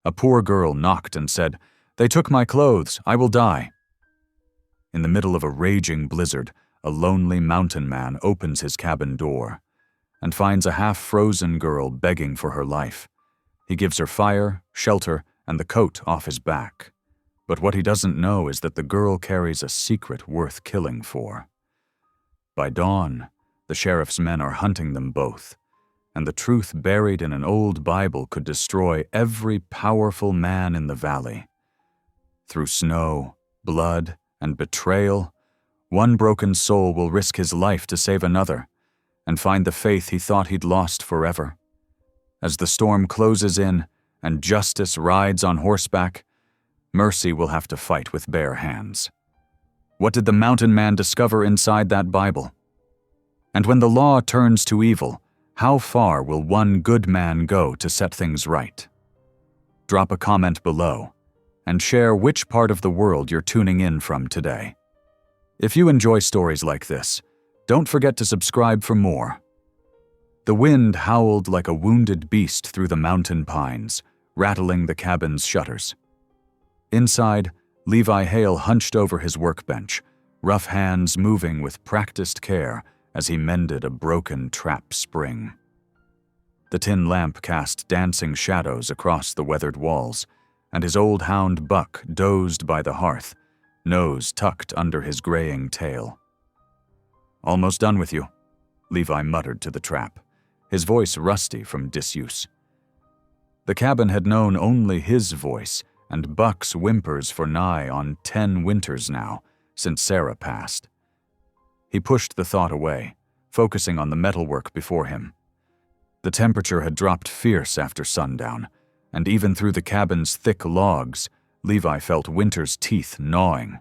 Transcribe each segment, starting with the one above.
A poor girl knocked and said, "They took my clothes, I will die." In the middle of a raging blizzard, a lonely mountain man opens his cabin door and finds a half-frozen girl begging for her life. He gives her fire, shelter, and the coat off his back. But what he doesn't know is that the girl carries a secret worth killing for. By dawn, the sheriff's men are hunting them both, and the truth buried in an old Bible could destroy every powerful man in the valley. Through snow, blood, and betrayal, one broken soul will risk his life to save another and find the faith he thought he'd lost forever. As the storm closes in and justice rides on horseback, mercy will have to fight with bare hands. What did the mountain man discover inside that Bible? And when the law turns to evil, how far will one good man go to set things right? Drop a comment below and share which part of the world you're tuning in from today. If you enjoy stories like this, don't forget to subscribe for more. The wind howled like a wounded beast through the mountain pines, rattling the cabin's shutters. Inside, Levi Hale hunched over his workbench, rough hands moving with practiced care as he mended a broken trap spring. The tin lamp cast dancing shadows across the weathered walls, and his old hound Buck dozed by the hearth, nose tucked under his graying tail. "Almost done with you," Levi muttered to the trap, his voice rusty from disuse. The cabin had known only his voice and Buck's whimpers for nigh on 10 winters now, since Sarah passed. He pushed the thought away, focusing on the metalwork before him. The temperature had dropped fierce after sundown, and even through the cabin's thick logs, Levi felt winter's teeth gnawing.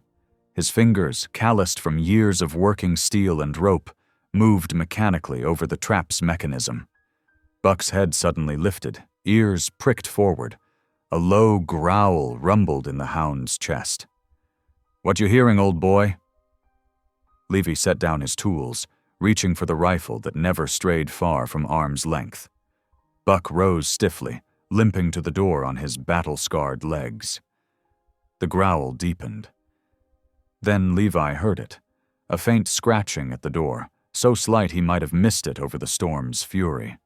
His fingers, calloused from years of working steel and rope, moved mechanically over the trap's mechanism. Buck's head suddenly lifted, ears pricked forward. A low growl rumbled in the hound's chest. "What you hearing, old boy?" Levi set down his tools, reaching for the rifle that never strayed far from arm's length. Buck rose stiffly, limping to the door on his battle-scarred legs. The growl deepened. Then Levi heard it, a faint scratching at the door, so slight he might have missed it over the storm's fury.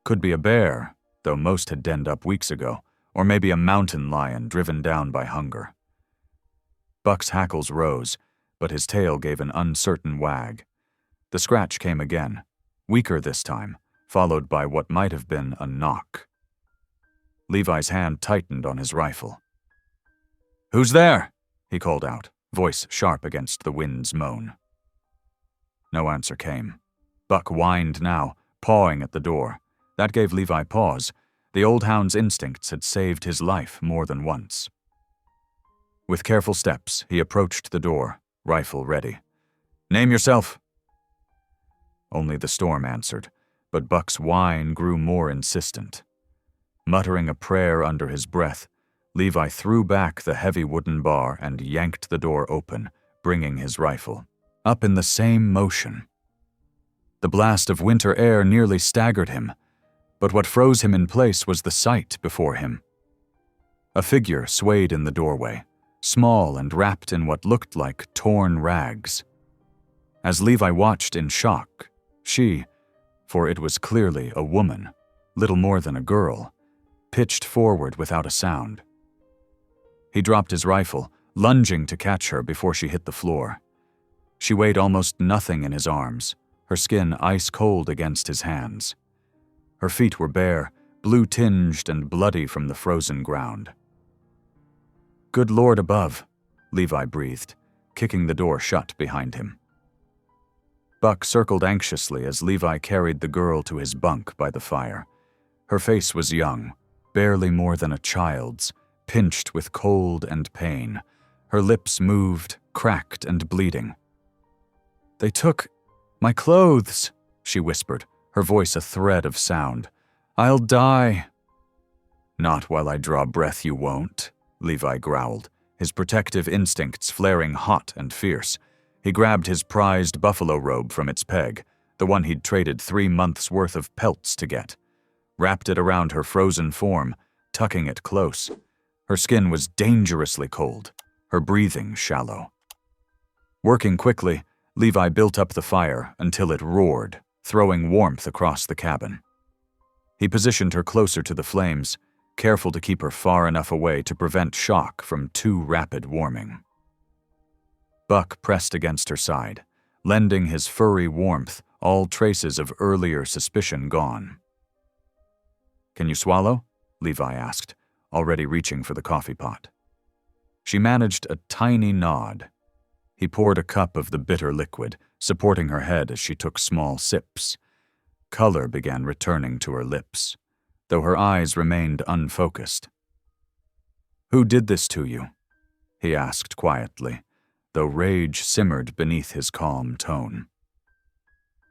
Could be a bear, though most had denned up weeks ago, or maybe a mountain lion driven down by hunger. Buck's hackles rose, but his tail gave an uncertain wag. The scratch came again, weaker this time, followed by what might have been a knock. Levi's hand tightened on his rifle. "Who's there?" he called out, voice sharp against the wind's moan. No answer came. Buck whined now, pawing at the door. That gave Levi pause. The old hound's instincts had saved his life more than once. With careful steps, he approached the door, rifle ready. "Name yourself." Only the storm answered, but Buck's whine grew more insistent. Muttering a prayer under his breath, Levi threw back the heavy wooden bar and yanked the door open, bringing his rifle. Up in the same motion. The blast of winter air nearly staggered him, but what froze him in place was the sight before him. A figure swayed in the doorway, small and wrapped in what looked like torn rags. As Levi watched in shock, she, for it was clearly a woman, little more than a girl, pitched forward without a sound. He dropped his rifle, lunging to catch her before she hit the floor. She weighed almost nothing in his arms, her skin ice-cold against his hands. Her feet were bare, blue-tinged and bloody from the frozen ground. "Good Lord above," Levi breathed, kicking the door shut behind him. Buck circled anxiously as Levi carried the girl to his bunk by the fire. Her face was young, barely more than a child's, pinched with cold and pain. Her lips moved, cracked and bleeding. "They took my clothes," she whispered, her voice a thread of sound. "I'll die." "Not while I draw breath, you won't," Levi growled, his protective instincts flaring hot and fierce. He grabbed his prized buffalo robe from its peg, the one he'd traded 3 months' worth of pelts to get, wrapped it around her frozen form, tucking it close. Her skin was dangerously cold, her breathing shallow. Working quickly, Levi built up the fire until it roared, throwing warmth across the cabin. He positioned her closer to the flames, careful to keep her far enough away to prevent shock from too rapid warming. Buck pressed against her side, lending his furry warmth, all traces of earlier suspicion gone. "Can you swallow?" Levi asked, already reaching for the coffee pot. She managed a tiny nod. He poured a cup of the bitter liquid, supporting her head as she took small sips. Color began returning to her lips, though her eyes remained unfocused. "Who did this to you?" he asked quietly, though rage simmered beneath his calm tone.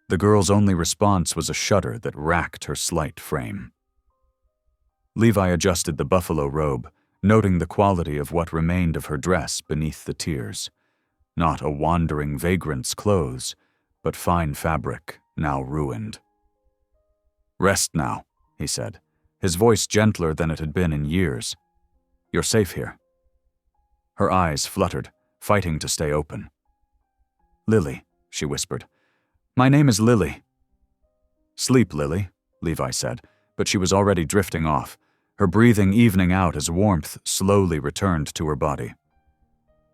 The girl's only response was a shudder that racked her slight frame. Levi adjusted the buffalo robe, noting the quality of what remained of her dress beneath the tears. Not a wandering vagrant's clothes, but fine fabric, now ruined. "Rest now," he said, his voice gentler than it had been in years. "You're safe here." Her eyes fluttered, fighting to stay open. "Lily," she whispered. "My name is Lily." "Sleep, Lily," Levi said, but she was already drifting off, her breathing evening out as warmth slowly returned to her body.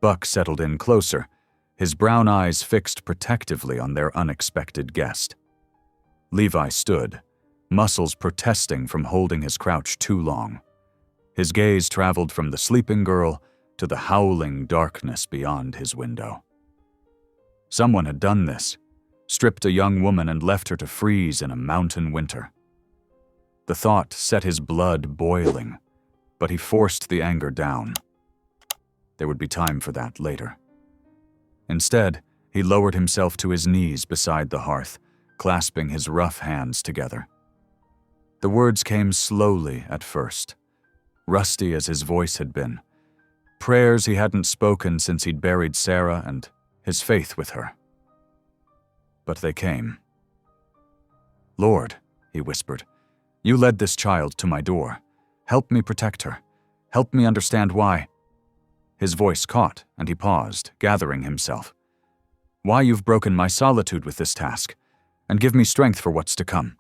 Buck settled in closer, his brown eyes fixed protectively on their unexpected guest. Levi stood, muscles protesting from holding his crouch too long. His gaze traveled from the sleeping girl to the howling darkness beyond his window. Someone had done this, stripped a young woman and left her to freeze in a mountain winter. The thought set his blood boiling, but he forced the anger down. There would be time for that later. Instead, he lowered himself to his knees beside the hearth, clasping his rough hands together. The words came slowly at first, rusty as his voice had been, prayers he hadn't spoken since he'd buried Sarah and his faith with her. But they came. "Lord," he whispered, "you led this child to my door. Help me protect her. Help me understand why." His voice caught, and he paused, gathering himself. "Why you've broken my solitude with this task, and give me strength for what's to come."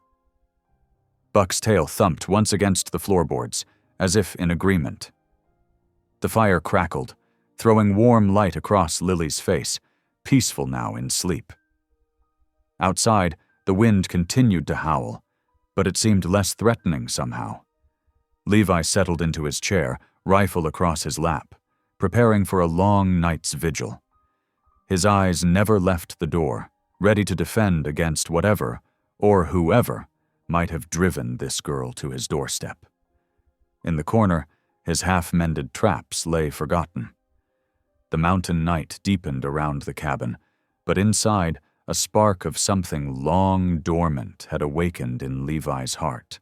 Buck's tail thumped once against the floorboards, as if in agreement. The fire crackled, throwing warm light across Lily's face, peaceful now in sleep. Outside, the wind continued to howl, but it seemed less threatening somehow. Levi settled into his chair, rifle across his lap, preparing for a long night's vigil. His eyes never left the door, ready to defend against whatever, or whoever, might have driven this girl to his doorstep. In the corner, his half-mended traps lay forgotten. The mountain night deepened around the cabin, but inside, a spark of something long dormant had awakened in Levi's heart.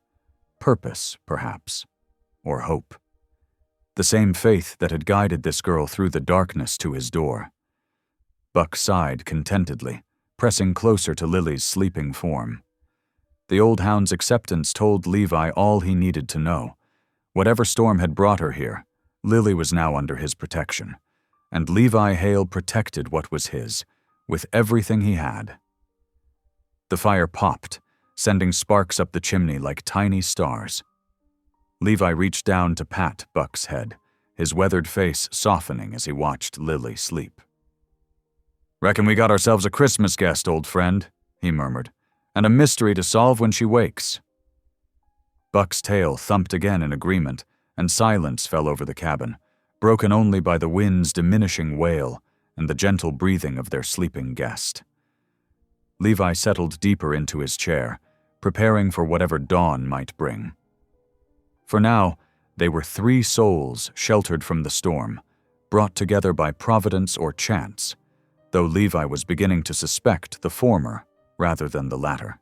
Purpose, perhaps, or hope. The same faith that had guided this girl through the darkness to his door. Buck sighed contentedly, pressing closer to Lily's sleeping form. The old hound's acceptance told Levi all he needed to know. Whatever storm had brought her here, Lily was now under his protection, and Levi Hale protected what was his, with everything he had. The fire popped, sending sparks up the chimney like tiny stars. Levi reached down to pat Buck's head, his weathered face softening as he watched Lily sleep. "Reckon we got ourselves a Christmas guest, old friend," he murmured, "and a mystery to solve when she wakes." Buck's tail thumped again in agreement, and silence fell over the cabin, broken only by the wind's diminishing wail and the gentle breathing of their sleeping guest. Levi settled deeper into his chair, preparing for whatever dawn might bring. For now, they were three souls sheltered from the storm, brought together by providence or chance, though Levi was beginning to suspect the former rather than the latter.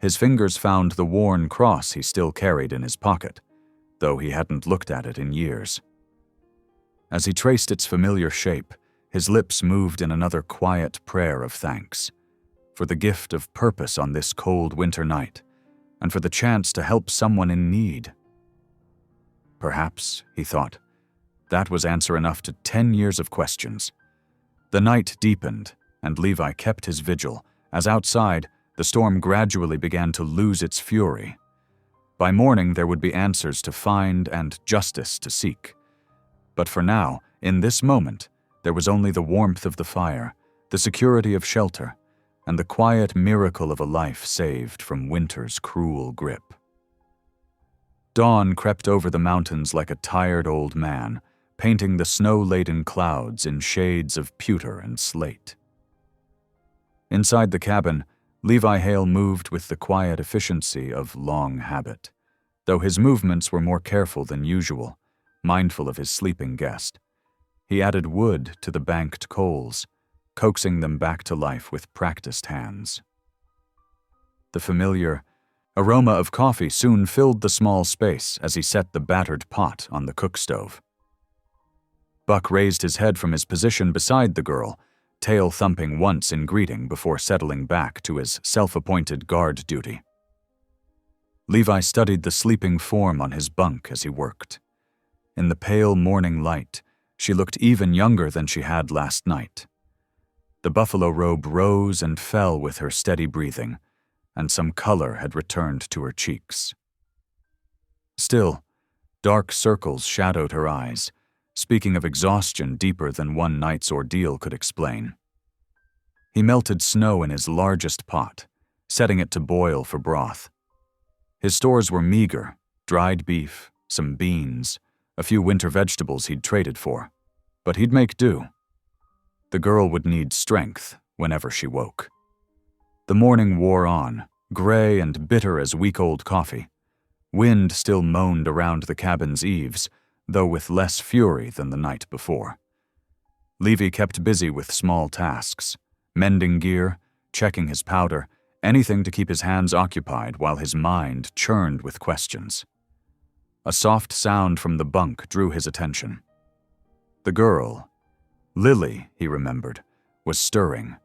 His fingers found the worn cross he still carried in his pocket, though he hadn't looked at it in years. As he traced its familiar shape, his lips moved in another quiet prayer of thanks, for the gift of purpose on this cold winter night, and for the chance to help someone in need. perhaps, he thought. That was answer enough to 10 years of questions. The night deepened, and Levi kept his vigil, as outside, the storm gradually began to lose its fury. By morning, there would be answers to find and justice to seek. But for now, in this moment, there was only the warmth of the fire, the security of shelter, and the quiet miracle of a life saved from winter's cruel grip. Dawn crept over the mountains like a tired old man, painting the snow-laden clouds in shades of pewter and slate. Inside the cabin, Levi Hale moved with the quiet efficiency of long habit, though his movements were more careful than usual, mindful of his sleeping guest. He added wood to the banked coals, coaxing them back to life with practiced hands. The familiar aroma of coffee soon filled the small space as he set the battered pot on the cook stove. Buck raised his head from his position beside the girl, tail thumping once in greeting before settling back to his self-appointed guard duty. Levi studied the sleeping form on his bunk as he worked. In the pale morning light, she looked even younger than she had last night. The buffalo robe rose and fell with her steady breathing, and some color had returned to her cheeks. Still, dark circles shadowed her eyes, speaking of exhaustion deeper than one night's ordeal could explain. He melted snow in his largest pot, setting it to boil for broth. His stores were meager: dried beef, some beans, a few winter vegetables he'd traded for, but he'd make do. The girl would need strength whenever she woke. The morning wore on, gray and bitter as week-old coffee. Wind still moaned around the cabin's eaves, though with less fury than the night before. Levi kept busy with small tasks, mending gear, checking his powder, anything to keep his hands occupied while his mind churned with questions. A soft sound from the bunk drew his attention. The girl, Lily, he remembered, was stirring.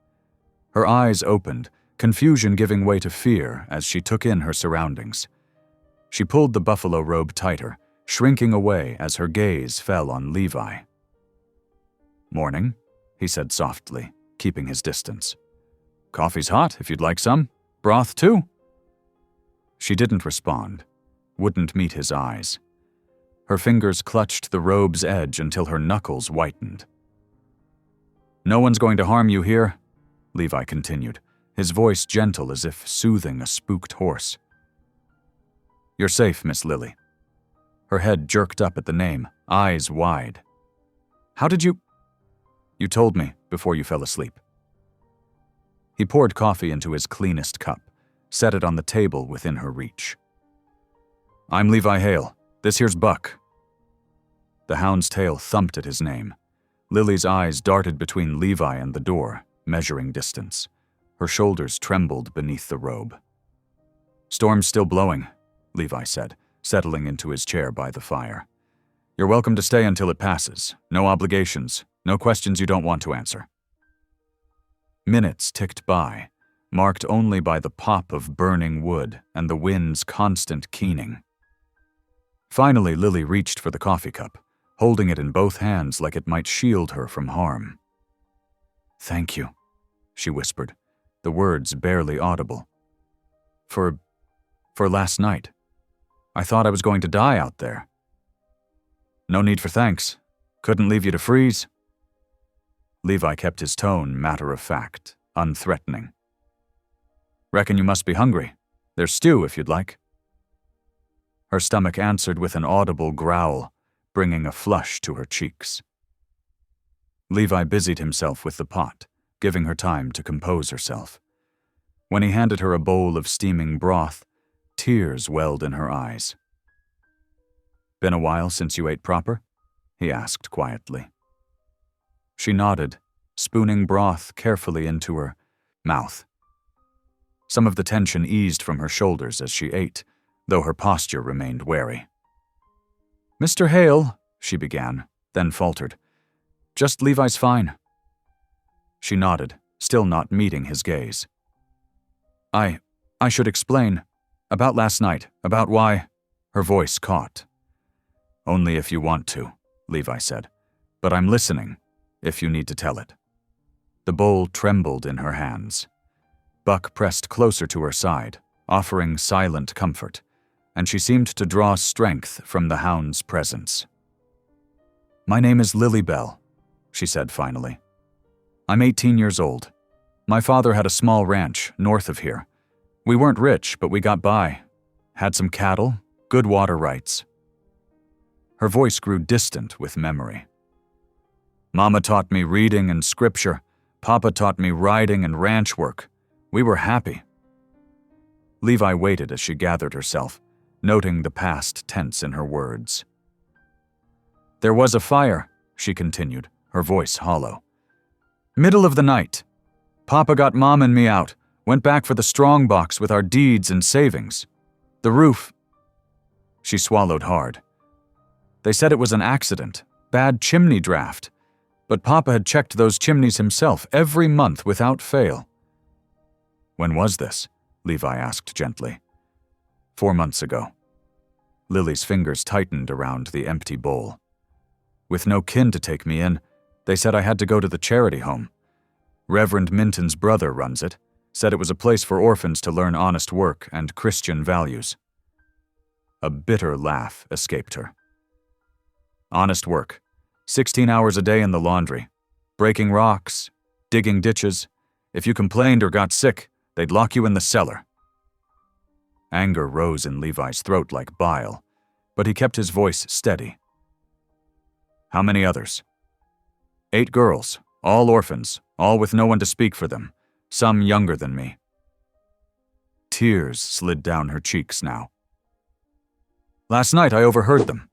Her eyes opened, confusion giving way to fear as she took in her surroundings. She pulled the buffalo robe tighter, shrinking away as her gaze fell on Levi. "Morning," he said softly, keeping his distance. "Coffee's hot, if you'd like some. Broth, too?" She didn't respond, wouldn't meet his eyes. Her fingers clutched the robe's edge until her knuckles whitened. "No one's going to harm you here," Levi continued, his voice gentle as if soothing a spooked horse. "You're safe, Miss Lily." Her head jerked up at the name, eyes wide. "How did you—" "You told me before you fell asleep." He poured coffee into his cleanest cup, set it on the table within her reach. "I'm Levi Hale. This here's Buck." The hound's tail thumped at his name. Lily's eyes darted between Levi and the door, measuring distance. Her shoulders trembled beneath the robe. "Storm's still blowing," Levi said, settling into his chair by the fire. "You're welcome to stay until it passes. No obligations, no questions you don't want to answer." Minutes ticked by, marked only by the pop of burning wood and the wind's constant keening. Finally, Lily reached for the coffee cup, holding it in both hands like it might shield her from harm. "Thank you," she whispered, the words barely audible. For last night. I thought I was going to die out there." "No need for thanks. Couldn't leave you to freeze." Levi kept his tone matter-of-fact, unthreatening. "Reckon you must be hungry. There's stew if you'd like." Her stomach answered with an audible growl, bringing a flush to her cheeks. Levi busied himself with the pot, giving her time to compose herself. When he handed her a bowl of steaming broth, tears welled in her eyes. "Been a while since you ate proper?" he asked quietly. She nodded, spooning broth carefully into her mouth. Some of the tension eased from her shoulders as she ate, though her posture remained wary. "Mr. Hale," she began, then faltered. "Just Levi's fine." She nodded, still not meeting his gaze. I should explain. About last night, about why—" her voice caught. Only if you want to, Levi said. But I'm listening, if you need to tell it. The bowl trembled in her hands. Buck pressed closer to her side, offering silent comfort, and she seemed to draw strength from the hound's presence. My name is Lilybell, she said finally. I'm 18 years old. My father had a small ranch north of here. We weren't rich, but we got by. Had some cattle, good water rights. Her voice grew distant with memory. Mama taught me reading and scripture. Papa taught me riding and ranch work. We were happy. Levi waited as she gathered herself, noting the past tense in her words. There was a fire, she continued, her voice hollow. Middle of the night. Papa got Mom and me out, went back for the strong box with our deeds and savings. The roof. She swallowed hard. They said it was an accident, bad chimney draft, but Papa had checked those chimneys himself every month without fail. When was this? Levi asked gently. 4 months ago. Lily's fingers tightened around the empty bowl. With no kin to take me in, they said I had to go to the charity home. Reverend Minton's brother runs it, said it was a place for orphans to learn honest work and Christian values. A bitter laugh escaped her. Honest work. 16 hours a day in the laundry. Breaking rocks, digging ditches. If you complained or got sick, they'd lock you in the cellar. Anger rose in Levi's throat like bile, but he kept his voice steady. How many others? 8 girls, all orphans, all with no one to speak for them, some younger than me. Tears slid down her cheeks now. Last night I overheard them.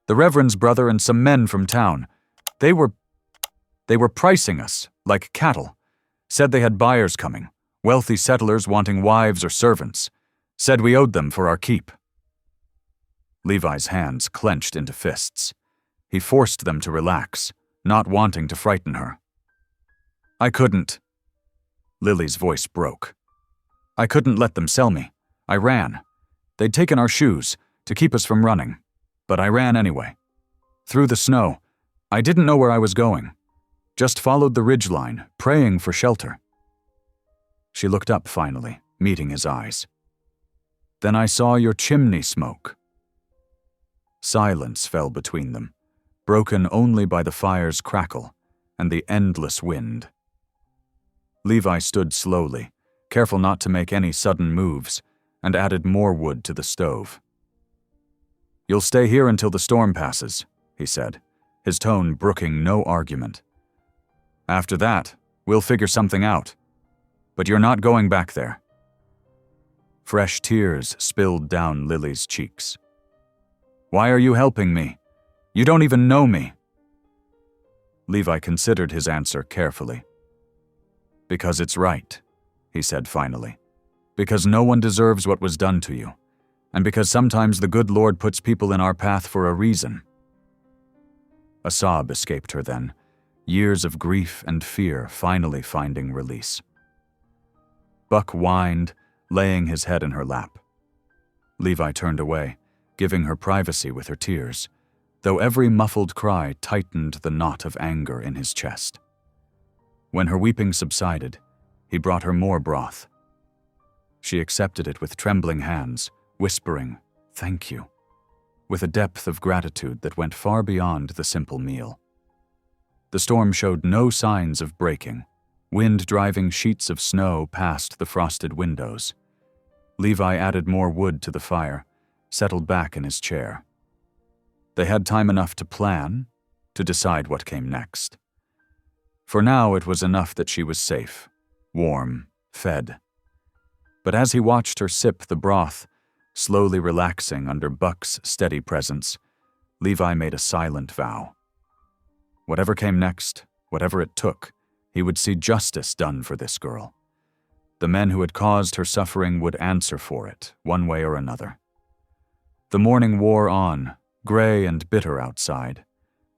The Reverend's brother and some men from town. They were pricing us, like cattle. Said they had buyers coming, wealthy settlers wanting wives or servants. Said we owed them for our keep. Levi's hands clenched into fists. He forced them to relax, not wanting to frighten her. I couldn't. Lily's voice broke. I couldn't let them sell me. I ran. They'd taken our shoes to keep us from running, but I ran anyway. Through the snow. I didn't know where I was going. Just followed the ridgeline, praying for shelter. She looked up finally, meeting his eyes. Then I saw your chimney smoke. Silence fell between them, broken only by the fire's crackle and the endless wind. Levi stood slowly, careful not to make any sudden moves, and added more wood to the stove. You'll stay here until the storm passes, he said, his tone brooking no argument. After that, we'll figure something out. But you're not going back there. Fresh tears spilled down Lily's cheeks. Why are you helping me? You don't even know me. Levi considered his answer carefully. Because it's right, he said finally. Because no one deserves what was done to you. And because sometimes the good Lord puts people in our path for a reason. A sob escaped her then, years of grief and fear finally finding release. Buck whined, laying his head in her lap. Levi turned away, giving her privacy with her tears, though every muffled cry tightened the knot of anger in his chest. When her weeping subsided, he brought her more broth. She accepted it with trembling hands, whispering, "Thank you," with a depth of gratitude that went far beyond the simple meal. The storm showed no signs of breaking, wind driving sheets of snow past the frosted windows. Levi added more wood to the fire, settled back in his chair. They had time enough to plan, to decide what came next. For now it was enough that she was safe, warm, fed. But as he watched her sip the broth, slowly relaxing under Buck's steady presence, Levi made a silent vow. Whatever came next, whatever it took, he would see justice done for this girl. The men who had caused her suffering would answer for it, one way or another. The morning wore on, gray and bitter outside,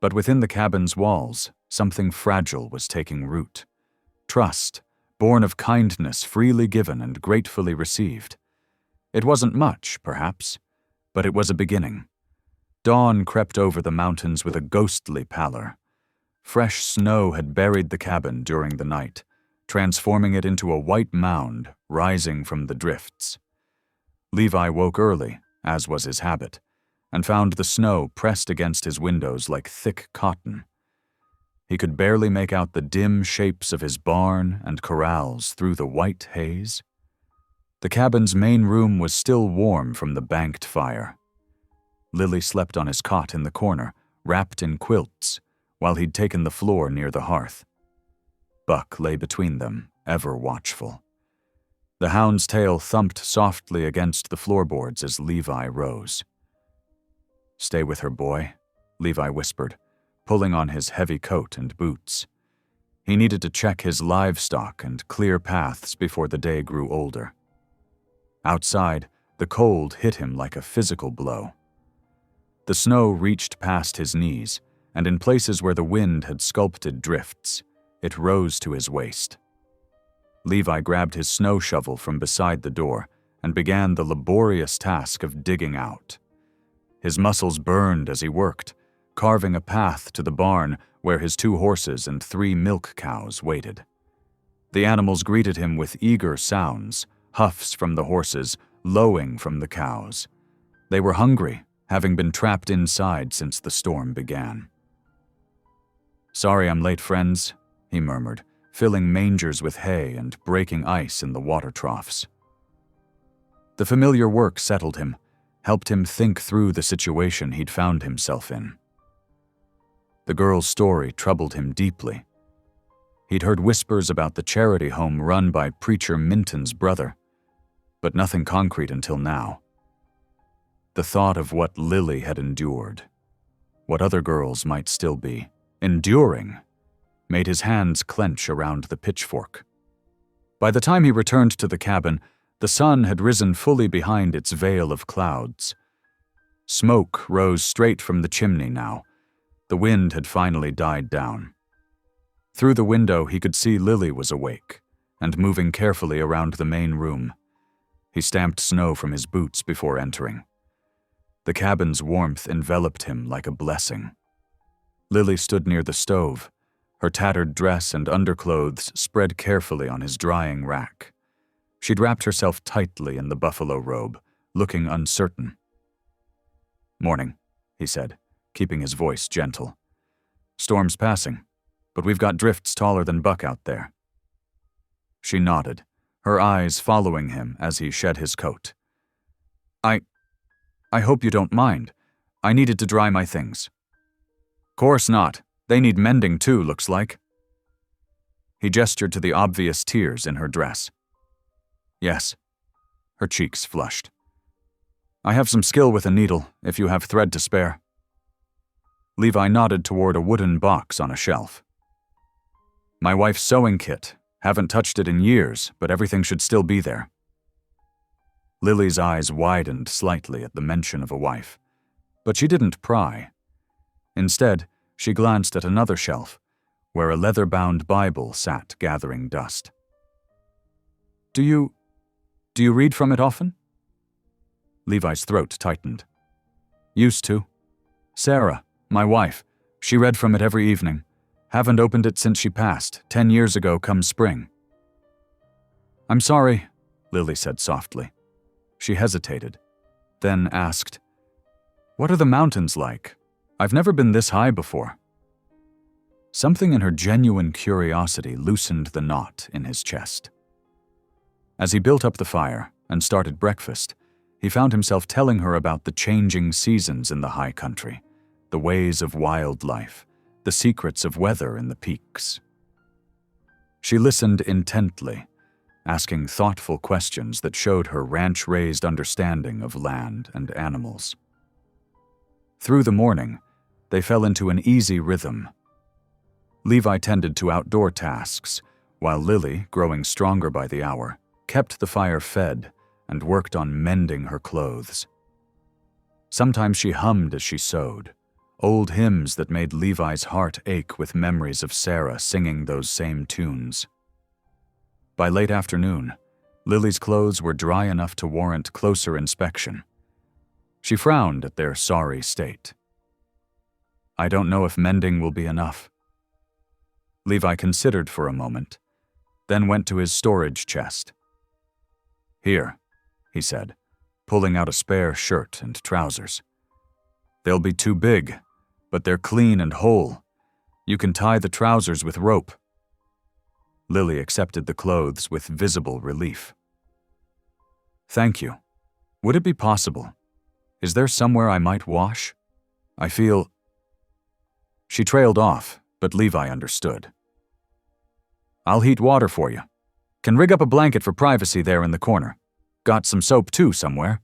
but within the cabin's walls, something fragile was taking root. Trust, born of kindness freely given and gratefully received. It wasn't much, perhaps, but it was a beginning. Dawn crept over the mountains with a ghostly pallor. Fresh snow had buried the cabin during the night, transforming it into a white mound rising from the drifts. Levi woke early, as was his habit, and found the snow pressed against his windows like thick cotton. He could barely make out the dim shapes of his barn and corrals through the white haze. The cabin's main room was still warm from the banked fire. Lily slept on his cot in the corner, wrapped in quilts, while he'd taken the floor near the hearth. Buck lay between them, ever watchful. The hound's tail thumped softly against the floorboards as Levi rose. "Stay with her, boy," Levi whispered, pulling on his heavy coat and boots. He needed to check his livestock and clear paths before the day grew older. Outside, the cold hit him like a physical blow. The snow reached past his knees, and in places where the wind had sculpted drifts, it rose to his waist. Levi grabbed his snow shovel from beside the door and began the laborious task of digging out. His muscles burned as he worked, carving a path to the barn where his 2 horses and 3 milk cows waited. The animals greeted him with eager sounds, huffs from the horses, lowing from the cows. They were hungry, having been trapped inside since the storm began. "Sorry I'm late, friends," he murmured, filling mangers with hay and breaking ice in the water troughs. The familiar work settled him, helped him think through the situation he'd found himself in. The girl's story troubled him deeply. He'd heard whispers about the charity home run by Preacher Minton's brother, but nothing concrete until now. The thought of what Lily had endured, what other girls might still be enduring, made his hands clench around the pitchfork. By the time he returned to the cabin, the sun had risen fully behind its veil of clouds. Smoke rose straight from the chimney now. The wind had finally died down. Through the window, he could see Lily was awake and moving carefully around the main room. He stamped snow from his boots before entering. The cabin's warmth enveloped him like a blessing. Lily stood near the stove, her tattered dress and underclothes spread carefully on his drying rack. She'd wrapped herself tightly in the buffalo robe, looking uncertain. "Morning," he said, keeping his voice gentle. "Storm's passing, but we've got drifts taller than Buck out there." She nodded, her eyes following him as he shed his coat. I hope you don't mind. I needed to dry my things." "Course not. They need mending too, looks like." He gestured to the obvious tears in her dress. "Yes." Her cheeks flushed. "I have some skill with a needle, if you have thread to spare." Levi nodded toward a wooden box on a shelf. "My wife's sewing kit. Haven't touched it in years, but everything should still be there." Lily's eyes widened slightly at the mention of a wife, but she didn't pry. Instead, she glanced at another shelf, where a leather-bound Bible sat gathering dust. Do you read from it often?" Levi's throat tightened. "Used to. Sarah, my wife, she read from it every evening. Haven't opened it since she passed, 10 years ago come spring." "I'm sorry," Lily said softly. She hesitated, then asked, "What are the mountains like? I've never been this high before." Something in her genuine curiosity loosened the knot in his chest. As he built up the fire and started breakfast, he found himself telling her about the changing seasons in the high country, the ways of wildlife, the secrets of weather in the peaks. She listened intently, asking thoughtful questions that showed her ranch-raised understanding of land and animals. Through the morning, they fell into an easy rhythm. Levi tended to outdoor tasks, while Lily, growing stronger by the hour, kept the fire fed and worked on mending her clothes. Sometimes she hummed as she sewed, old hymns that made Levi's heart ache with memories of Sarah singing those same tunes. By late afternoon, Lily's clothes were dry enough to warrant closer inspection. She frowned at their sorry state. I don't know if mending will be enough. Levi considered for a moment, then went to his storage chest. Here, he said, pulling out a spare shirt and trousers. They'll be too big, but they're clean and whole. You can tie the trousers with rope. Lily accepted the clothes with visible relief. Thank you. Would it be possible? Is there somewhere I might wash? I feel... She trailed off, but Levi understood. I'll heat water for you. Can rig up a blanket for privacy there in the corner. Got some soap too somewhere.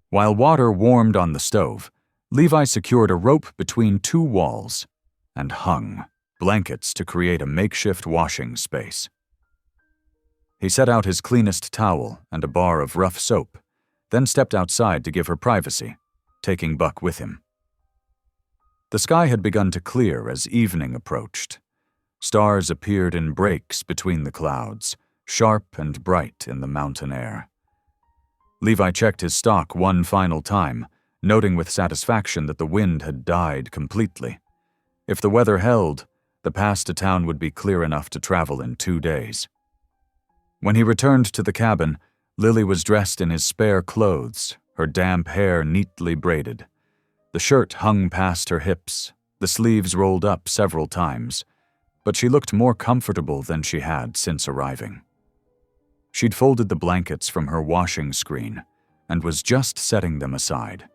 While water warmed on the stove, Levi secured a rope between two walls and hung blankets to create a makeshift washing space. He set out his cleanest towel and a bar of rough soap, then stepped outside to give her privacy, taking Buck with him. The sky had begun to clear as evening approached. Stars appeared in breaks between the clouds, sharp and bright in the mountain air. Levi checked his stock one final time, noting with satisfaction that the wind had died completely. If the weather held, the pass to town would be clear enough to travel in 2 days. When he returned to the cabin, Lily was dressed in his spare clothes, her damp hair neatly braided. The shirt hung past her hips, the sleeves rolled up several times, but she looked more comfortable than she had since arriving. She'd folded the blankets from her washing screen and was just setting them aside.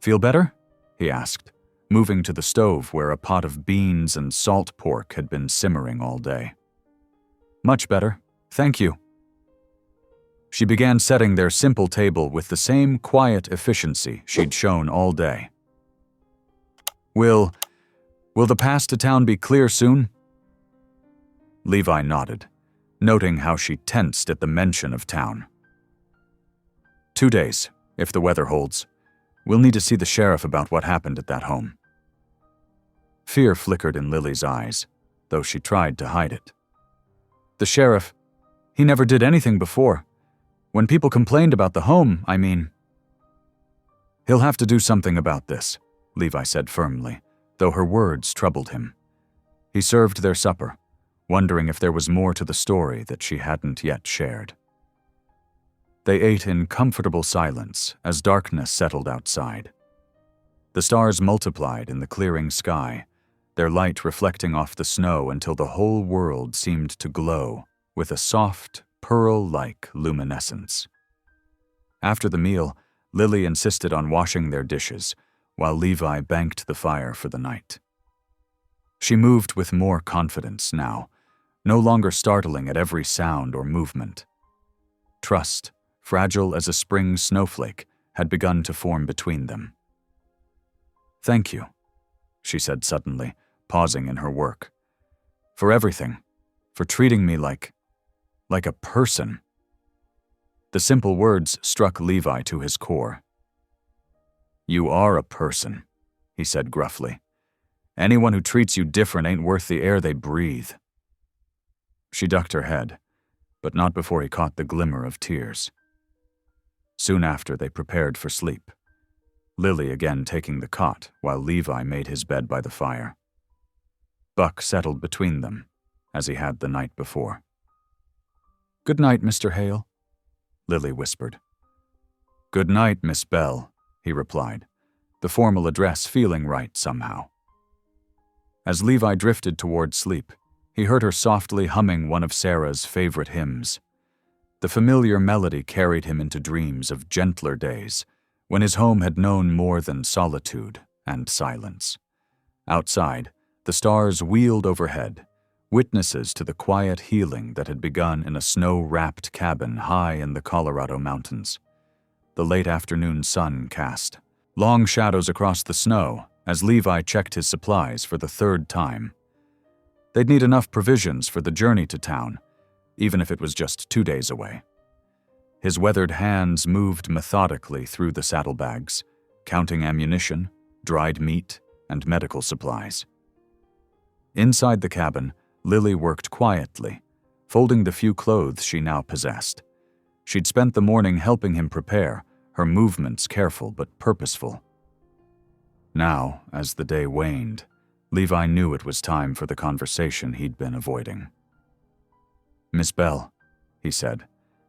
Feel better? He asked, moving to the stove where a pot of beans and salt pork had been simmering all day. Much better, thank you. She began setting their simple table with the same quiet efficiency she'd shown all day. Will the pass to town be clear soon? Levi nodded, noting how she tensed at the mention of town. 2 days, if the weather holds. We'll need to see the sheriff about what happened at that home. Fear flickered in Lily's eyes, though she tried to hide it. The sheriff, he never did anything before. When people complained about the home, I mean. He'll have to do something about this, Levi said firmly, though her words troubled him. He served their supper, wondering if there was more to the story that she hadn't yet shared. They ate in comfortable silence as darkness settled outside. The stars multiplied in the clearing sky, their light reflecting off the snow until the whole world seemed to glow with a soft, pearl-like luminescence. After the meal, Lily insisted on washing their dishes, while Levi banked the fire for the night. She moved with more confidence now, no longer startling at every sound or movement. Trust, fragile as a spring snowflake, had begun to form between them. Thank you, she said suddenly, pausing in her work. For everything, for treating me like a person. The simple words struck Levi to his core. You are a person, he said gruffly. Anyone who treats you different ain't worth the air they breathe. She ducked her head, but not before he caught the glimmer of tears. Soon after, they prepared for sleep, Lily again taking the cot while Levi made his bed by the fire. Buck settled between them, as he had the night before. Good night, Mr. Hale, Lily whispered. Good night, Miss Bell, he replied, the formal address feeling right somehow. As Levi drifted toward sleep, he heard her softly humming one of Sarah's favorite hymns. The familiar melody carried him into dreams of gentler days, when his home had known more than solitude and silence. Outside, the stars wheeled overhead, witnesses to the quiet healing that had begun in a snow-wrapped cabin high in the Colorado mountains. The late afternoon sun cast long shadows across the snow as Levi checked his supplies for the 3rd time. They'd need enough provisions for the journey to town, even if it was just 2 days away. His weathered hands moved methodically through the saddlebags, counting ammunition, dried meat, and medical supplies. Inside the cabin, Lily worked quietly, folding the few clothes she now possessed. She'd spent the morning helping him prepare, her movements careful but purposeful. Now, as the day waned, Levi knew it was time for the conversation he'd been avoiding. "Miss Bell," he said,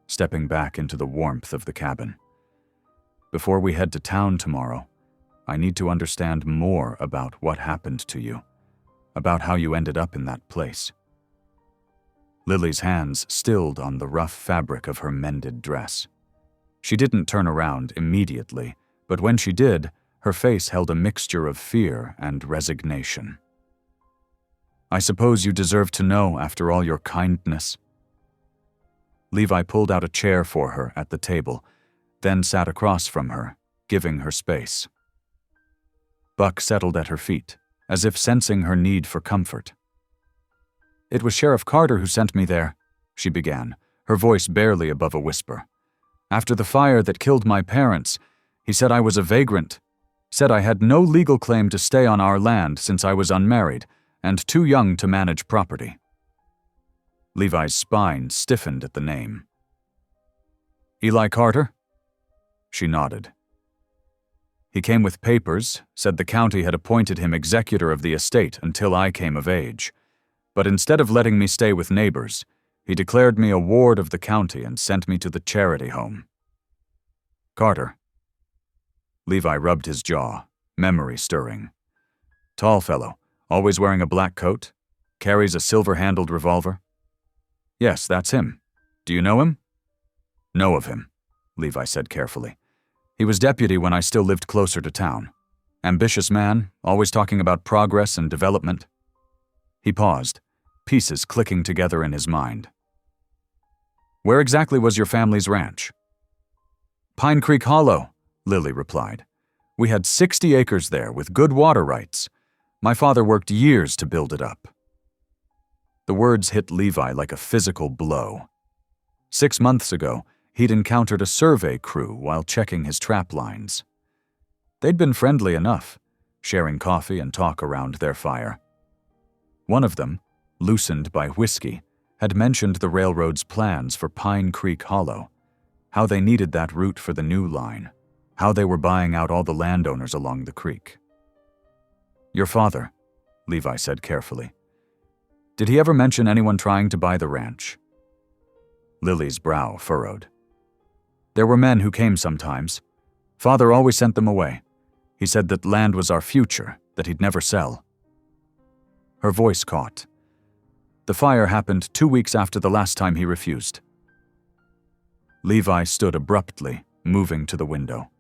stepping back into the warmth of the cabin. "Before we head to town tomorrow, I need to understand more about what happened to you, about how you ended up in that place." Lily's hands stilled on the rough fabric of her mended dress. She didn't turn around immediately, but when she did, her face held a mixture of fear and resignation. "I suppose you deserve to know after all your kindness." Levi pulled out a chair for her at the table, then sat across from her, giving her space. Buck settled at her feet, as if sensing her need for comfort. "It was Sheriff Carter who sent me there," she began, her voice barely above a whisper. "After the fire that killed my parents, he said I was a vagrant, said I had no legal claim to stay on our land since I was unmarried and too young to manage property." Levi's spine stiffened at the name. "Eli Carter?" She nodded. "He came with papers, said the county had appointed him executor of the estate until I came of age. But instead of letting me stay with neighbors, he declared me a ward of the county and sent me to the charity home." "Carter." Levi rubbed his jaw, memory stirring. "Tall fellow, always wearing a black coat, carries a silver-handled revolver?" "Yes, that's him. Do you know him?" "Know of him," Levi said carefully. "He was deputy when I still lived closer to town. Ambitious man, always talking about progress and development." He paused, pieces clicking together in his mind. "Where exactly was your family's ranch?" "Pine Creek Hollow," Lily replied. "We had 60 acres there with good water rights. My father worked years to build it up." The words hit Levi like a physical blow. 6 months ago, he'd encountered a survey crew while checking his trap lines. They'd been friendly enough, sharing coffee and talk around their fire. One of them, loosened by whiskey, had mentioned the railroad's plans for Pine Creek Hollow, how they needed that route for the new line, how they were buying out all the landowners along the creek. "Your father," Levi said carefully. "Did he ever mention anyone trying to buy the ranch?" Lily's brow furrowed. "There were men who came sometimes. Father always sent them away. He said that land was our future, that he'd never sell." Her voice caught. "The fire happened 2 weeks after the last time he refused." Levi stood abruptly, moving to the window.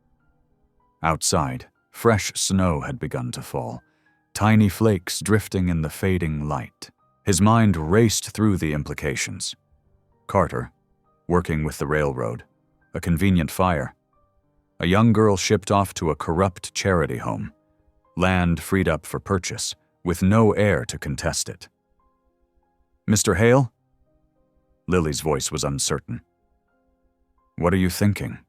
Outside, fresh snow had begun to fall, tiny flakes drifting in the fading light. His mind raced through the implications. Carter, working with the railroad, a convenient fire. A young girl shipped off to a corrupt charity home. Land freed up for purchase, with no heir to contest it. "Mr. Hale?" Lily's voice was uncertain. "What are you thinking?"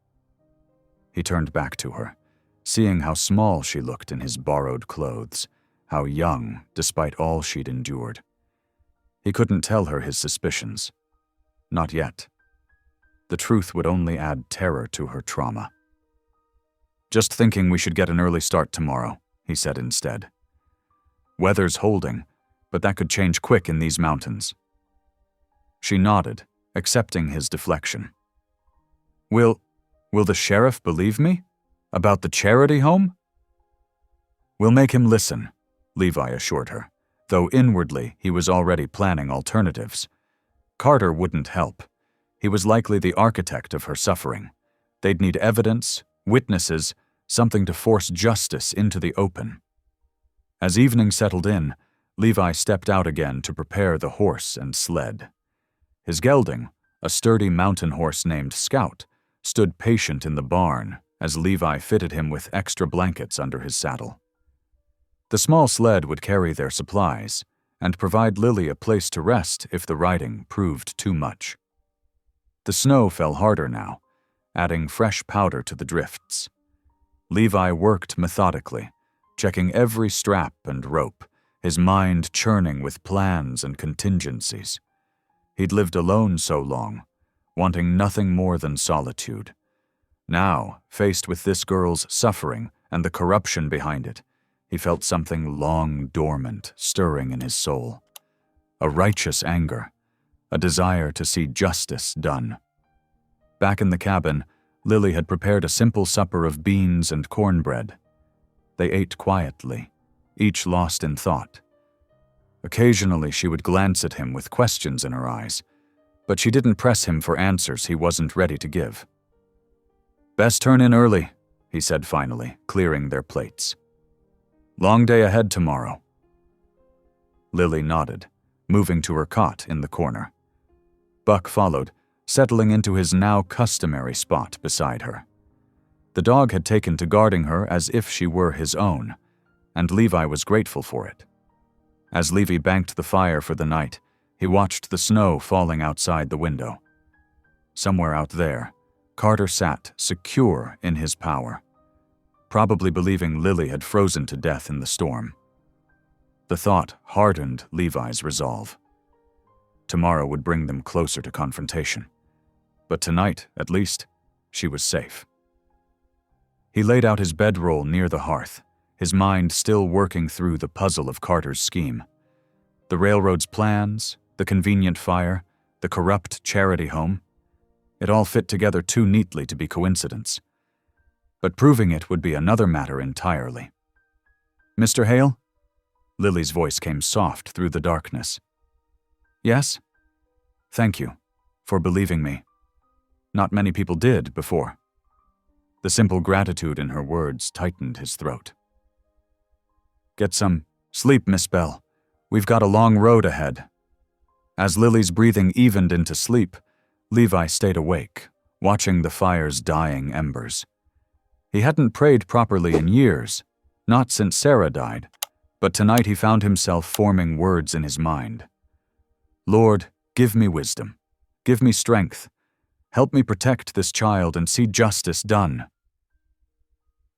He turned back to her, seeing how small she looked in his borrowed clothes, how young, despite all she'd endured. He couldn't tell her his suspicions. Not yet. The truth would only add terror to her trauma. "Just thinking we should get an early start tomorrow," he said instead. "Weather's holding, but that could change quick in these mountains." She nodded, accepting his deflection. Will the sheriff believe me? About the charity home?" "We'll make him listen," Levi assured her, though inwardly he was already planning alternatives. Carter wouldn't help. He was likely the architect of her suffering. They'd need evidence, witnesses, something to force justice into the open. As evening settled in, Levi stepped out again to prepare the horse and sled. His gelding, a sturdy mountain horse named Scout, stood patient in the barn as Levi fitted him with extra blankets under his saddle. The small sled would carry their supplies and provide Lily a place to rest if the riding proved too much. The snow fell harder now, adding fresh powder to the drifts. Levi worked methodically, checking every strap and rope, his mind churning with plans and contingencies. He'd lived alone so long, wanting nothing more than solitude. Now, faced with this girl's suffering and the corruption behind it, he felt something long dormant stirring in his soul. A righteous anger, a desire to see justice done. Back in the cabin, Lily had prepared a simple supper of beans and cornbread. They ate quietly, each lost in thought. Occasionally she would glance at him with questions in her eyes, but she didn't press him for answers he wasn't ready to give. "Best turn in early," he said finally, clearing their plates. "Long day ahead tomorrow." Lily nodded, moving to her cot in the corner. Buck followed, settling into his now customary spot beside her. The dog had taken to guarding her as if she were his own, and Levi was grateful for it. As Levi banked the fire for the night, he watched the snow falling outside the window. Somewhere out there, Carter sat, secure in his power, probably believing Lily had frozen to death in the storm. The thought hardened Levi's resolve. Tomorrow would bring them closer to confrontation. But tonight, at least, she was safe. He laid out his bedroll near the hearth, his mind still working through the puzzle of Carter's scheme. The railroad's plans, the convenient fire, the corrupt charity home. It all fit together too neatly to be coincidence. But proving it would be another matter entirely. "Mr. Hale?" Lily's voice came soft through the darkness. "Yes? Thank you for believing me. Not many people did before." The simple gratitude in her words tightened his throat. "Get some sleep, Miss Bell. We've got a long road ahead." As Lily's breathing evened into sleep, Levi stayed awake, watching the fire's dying embers. He hadn't prayed properly in years, not since Sarah died, but tonight he found himself forming words in his mind. "Lord, give me wisdom. Give me strength. Help me protect this child and see justice done."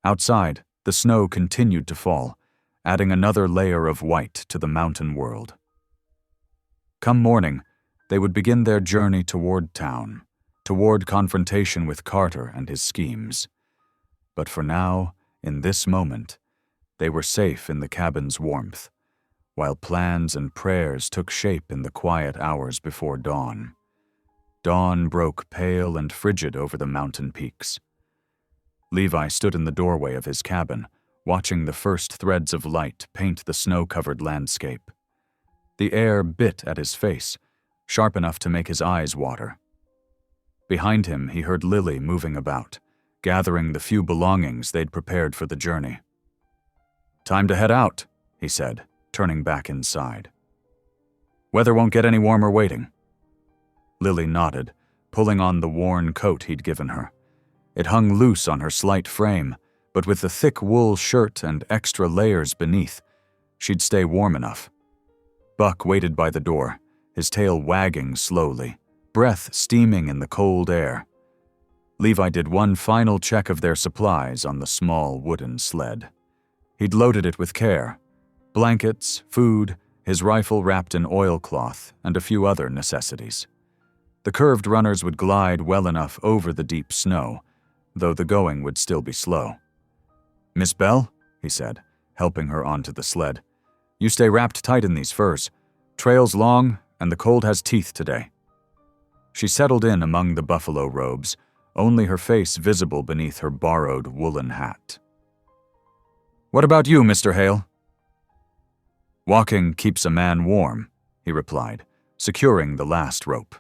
Outside, the snow continued to fall, adding another layer of white to the mountain world. Come morning, they would begin their journey toward town, toward confrontation with Carter and his schemes. But for now, in this moment, they were safe in the cabin's warmth, while plans and prayers took shape in the quiet hours before dawn. Dawn broke pale and frigid over the mountain peaks. Levi stood in the doorway of his cabin, watching the first threads of light paint the snow-covered landscape. The air bit at his face, sharp enough to make his eyes water. Behind him, he heard Lily moving about, gathering the few belongings they'd prepared for the journey. "Time to head out," he said, turning back inside. "Weather won't get any warmer waiting." Lily nodded, pulling on the worn coat he'd given her. It hung loose on her slight frame, but with the thick wool shirt and extra layers beneath, she'd stay warm enough. Buck waited by the door, his tail wagging slowly, breath steaming in the cold air. Levi did one final check of their supplies on the small wooden sled. He'd loaded it with care. Blankets, food, his rifle wrapped in oilcloth, and a few other necessities. The curved runners would glide well enough over the deep snow, though the going would still be slow. "Miss Bell," he said, helping her onto the sled, "you stay wrapped tight in these furs. Trail's long, and the cold has teeth today." She settled in among the buffalo robes, only her face visible beneath her borrowed woolen hat. "What about you, Mr. Hale?" "Walking keeps a man warm," he replied, securing the last rope.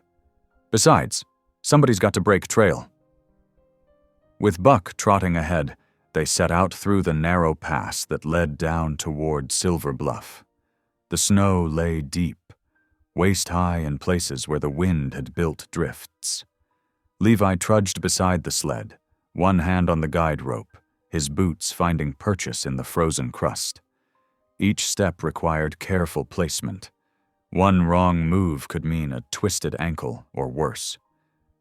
"Besides, somebody's got to break trail." With Buck trotting ahead, they set out through the narrow pass that led down toward Silver Bluff. The snow lay deep, waist-high in places where the wind had built drifts. Levi trudged beside the sled, one hand on the guide rope, his boots finding purchase in the frozen crust. Each step required careful placement. One wrong move could mean a twisted ankle or worse.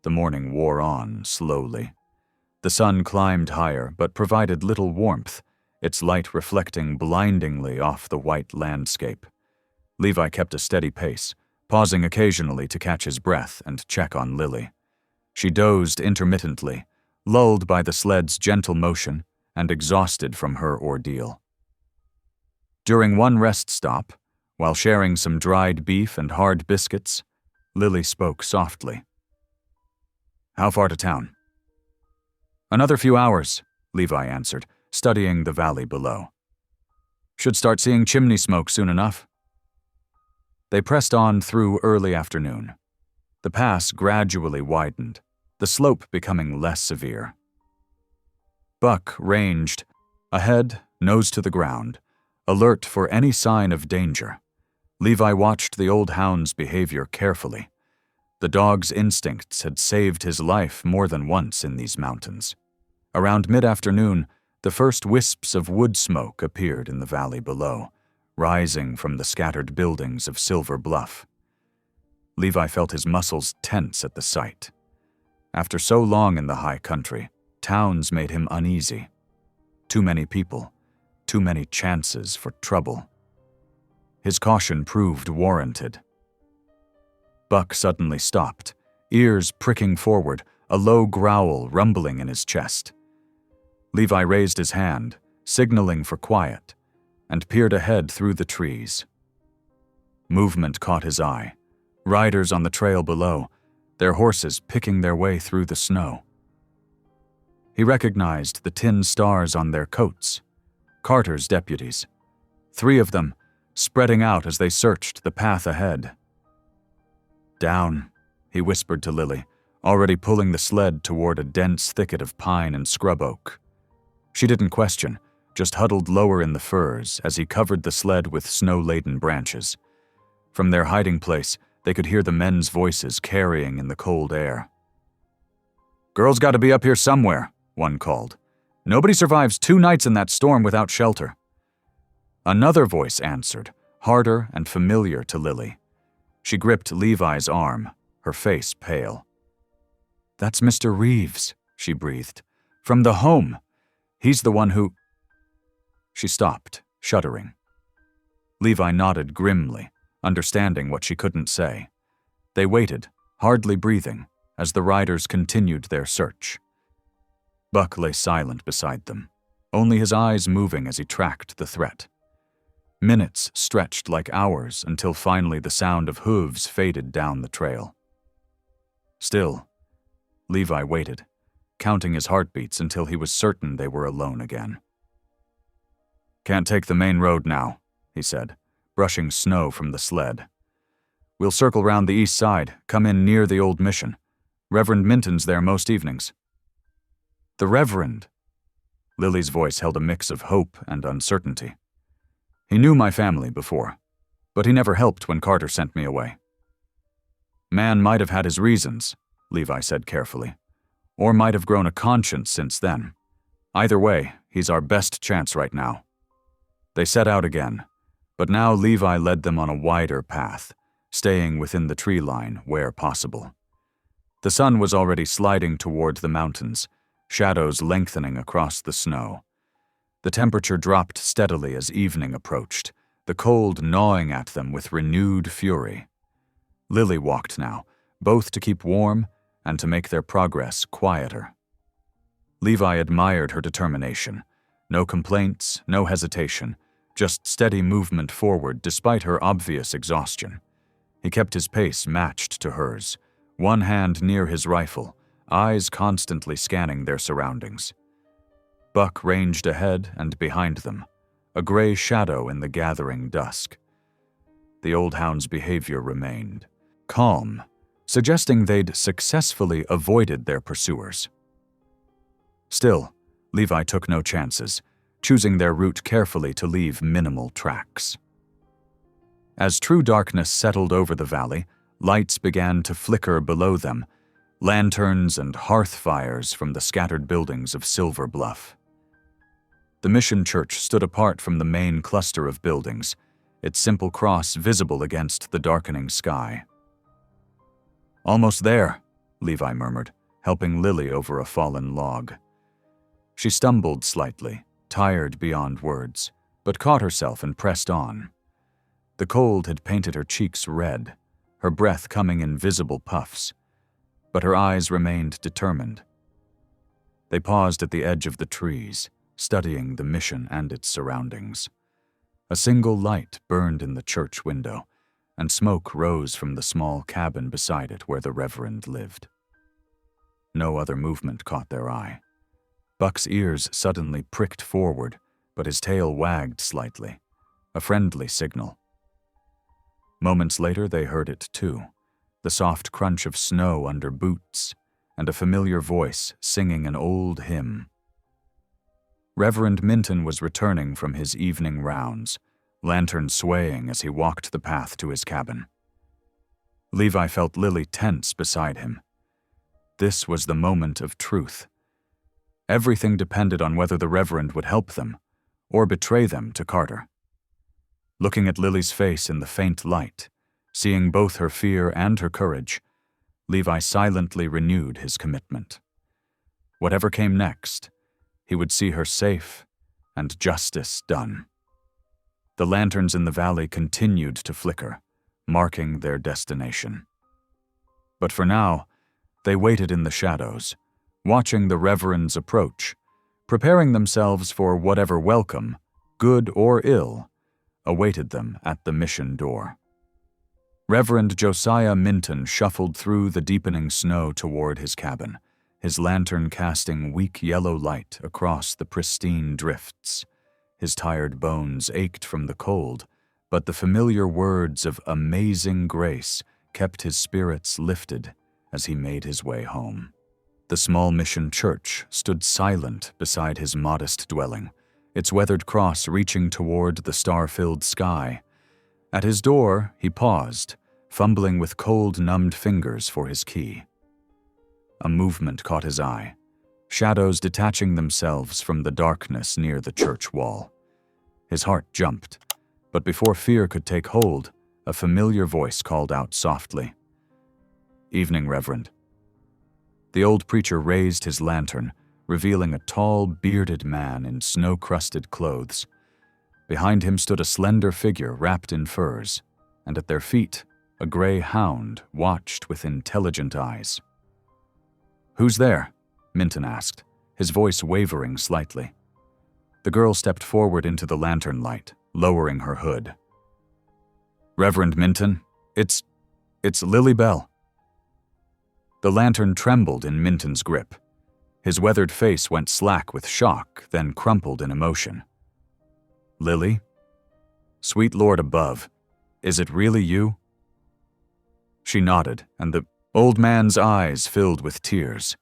The morning wore on slowly. The sun climbed higher but provided little warmth, its light reflecting blindingly off the white landscape. Levi kept a steady pace, pausing occasionally to catch his breath and check on Lily. She dozed intermittently, lulled by the sled's gentle motion and exhausted from her ordeal. During one rest stop, while sharing some dried beef and hard biscuits, Lily spoke softly. "How far to town?" "Another few hours," Levi answered, studying the valley below. "Should start seeing chimney smoke soon enough." They pressed on through early afternoon. The pass gradually widened, the slope becoming less severe. Buck ranged, ahead, nose to the ground, alert for any sign of danger. Levi watched the old hound's behavior carefully. The dog's instincts had saved his life more than once in these mountains. Around mid-afternoon, the first wisps of wood smoke appeared in the valley below, rising from the scattered buildings of Silver Bluff. Levi felt his muscles tense at the sight. After so long in the high country, towns made him uneasy. Too many people, too many chances for trouble. His caution proved warranted. Buck suddenly stopped, ears pricking forward, a low growl rumbling in his chest. Levi raised his hand, signaling for quiet, and peered ahead through the trees. Movement caught his eye. Riders on the trail below, their horses picking their way through the snow. He recognized the tin stars on their coats, Carter's deputies. 3 of them, spreading out as they searched the path ahead. "Down," he whispered to Lily, already pulling the sled toward a dense thicket of pine and scrub oak. She didn't question, just huddled lower in the firs as he covered the sled with snow-laden branches. From their hiding place, they could hear the men's voices carrying in the cold air. "Girl's got to be up here somewhere," one called. "Nobody survives 2 nights in that storm without shelter." Another voice answered, harder and familiar to Lily. She gripped Levi's arm, her face pale. "That's Mr. Reeves," she breathed. "From the home. He's the one who—" She stopped, shuddering. Levi nodded grimly, understanding what she couldn't say. They waited, hardly breathing, as the riders continued their search. Buck lay silent beside them, only his eyes moving as he tracked the threat. Minutes stretched like hours until finally the sound of hooves faded down the trail. Still, Levi waited, counting his heartbeats until he was certain they were alone again. "Can't take the main road now," he said, brushing snow from the sled. "We'll circle round the east side, come in near the old mission. Reverend Minton's there most evenings." "The Reverend?" Lily's voice held a mix of hope and uncertainty. "He knew my family before, but he never helped when Carter sent me away." "Man might have had his reasons," Levi said carefully, "or might have grown a conscience since then. Either way, he's our best chance right now." They set out again, but now Levi led them on a wider path, staying within the tree line where possible. The sun was already sliding toward the mountains, shadows lengthening across the snow. The temperature dropped steadily as evening approached, the cold gnawing at them with renewed fury. Lily walked now, both to keep warm and to make their progress quieter. Levi admired her determination. No complaints, no hesitation, just steady movement forward despite her obvious exhaustion. He kept his pace matched to hers, one hand near his rifle, eyes constantly scanning their surroundings. Buck ranged ahead and behind them, a gray shadow in the gathering dusk. The old hound's behavior remained calm, suggesting they'd successfully avoided their pursuers. Still, Levi took no chances, choosing their route carefully to leave minimal tracks. As true darkness settled over the valley, lights began to flicker below them, lanterns and hearth fires from the scattered buildings of Silver Bluff. The mission church stood apart from the main cluster of buildings, its simple cross visible against the darkening sky. "Almost there," Levi murmured, helping Lily over a fallen log. She stumbled slightly, tired beyond words, but caught herself and pressed on. The cold had painted her cheeks red, her breath coming in visible puffs, but her eyes remained determined. They paused at the edge of the trees, studying the mission and its surroundings. A single light burned in the church window, and smoke rose from the small cabin beside it where the Reverend lived. No other movement caught their eye. Buck's ears suddenly pricked forward, but his tail wagged slightly, a friendly signal. Moments later they heard it too, the soft crunch of snow under boots, and a familiar voice singing an old hymn. Reverend Minton was returning from his evening rounds, lantern swaying as he walked the path to his cabin. Levi felt Lily tense beside him. This was the moment of truth. Everything depended on whether the Reverend would help them, or betray them to Carter. Looking at Lily's face in the faint light, seeing both her fear and her courage, Levi silently renewed his commitment. Whatever came next, he would see her safe and justice done. The lanterns in the valley continued to flicker, marking their destination. But for now, they waited in the shadows, watching the Reverend's approach, preparing themselves for whatever welcome, good or ill, awaited them at the mission door. Reverend Josiah Minton shuffled through the deepening snow toward his cabin, his lantern casting weak yellow light across the pristine drifts. His tired bones ached from the cold, but the familiar words of amazing grace kept his spirits lifted as he made his way home. The small mission church stood silent beside his modest dwelling, its weathered cross reaching toward the star-filled sky. At his door, he paused, fumbling with cold, numbed fingers for his key. A movement caught his eye, shadows detaching themselves from the darkness near the church wall. His heart jumped, but before fear could take hold, a familiar voice called out softly, "Evening, Reverend." The old preacher raised his lantern, revealing a tall, bearded man in snow-crusted clothes. Behind him stood a slender figure wrapped in furs, and at their feet, a gray hound watched with intelligent eyes. "Who's there?" Minton asked, his voice wavering slightly. The girl stepped forward into the lantern light, lowering her hood. "Reverend Minton, it's Lily Bell." The lantern trembled in Minton's grip. His weathered face went slack with shock, then crumpled in emotion. "Lily? Sweet Lord above, is it really you?" She nodded, and the old man's eyes filled with tears.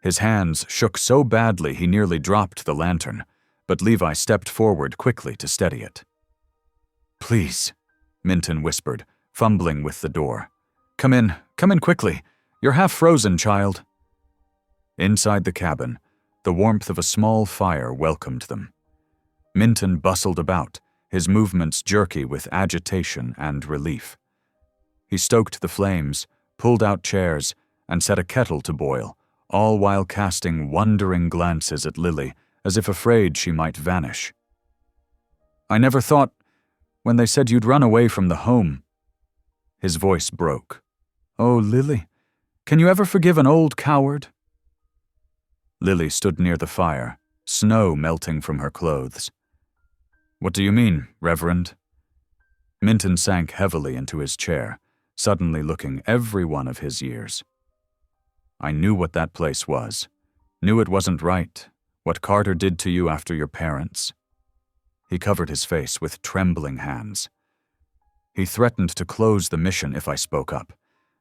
His hands shook so badly he nearly dropped the lantern, but Levi stepped forward quickly to steady it. "Please," Minton whispered, fumbling with the door. Come in quickly. You're half frozen, child." Inside the cabin, the warmth of a small fire welcomed them. Minton bustled about, his movements jerky with agitation and relief. He stoked the flames, pulled out chairs, and set a kettle to boil, all while casting wondering glances at Lily, as if afraid she might vanish. "I never thought, when they said you'd run away from the home." His voice broke. "Oh, Lily, can you ever forgive an old coward?" Lily stood near the fire, snow melting from her clothes. "What do you mean, Reverend?" Minton sank heavily into his chair, suddenly looking every one of his years. "I knew what that place was. Knew it wasn't right. What Carter did to you after your parents." He covered his face with trembling hands. "He threatened to close the mission if I spoke up.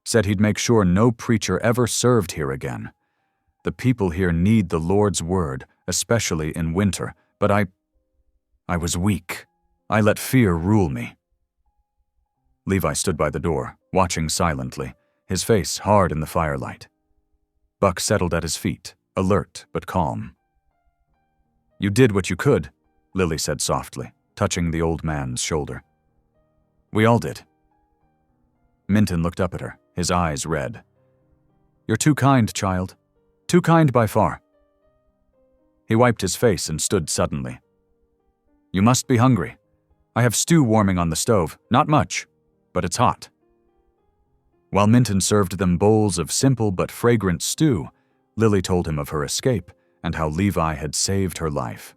Said he'd make sure no preacher ever served here again. The people here need the Lord's word, especially in winter, but I was weak. I let fear rule me." Levi stood by the door, watching silently, his face hard in the firelight. Buck settled at his feet, alert but calm. "You did what you could," Lily said softly, touching the old man's shoulder. "We all did." Minton looked up at her, his eyes red. "You're too kind, child. Too kind by far." He wiped his face and stood suddenly. "You must be hungry. I have stew warming on the stove, not much, but it's hot." While Minton served them bowls of simple but fragrant stew, Lily told him of her escape and how Levi had saved her life.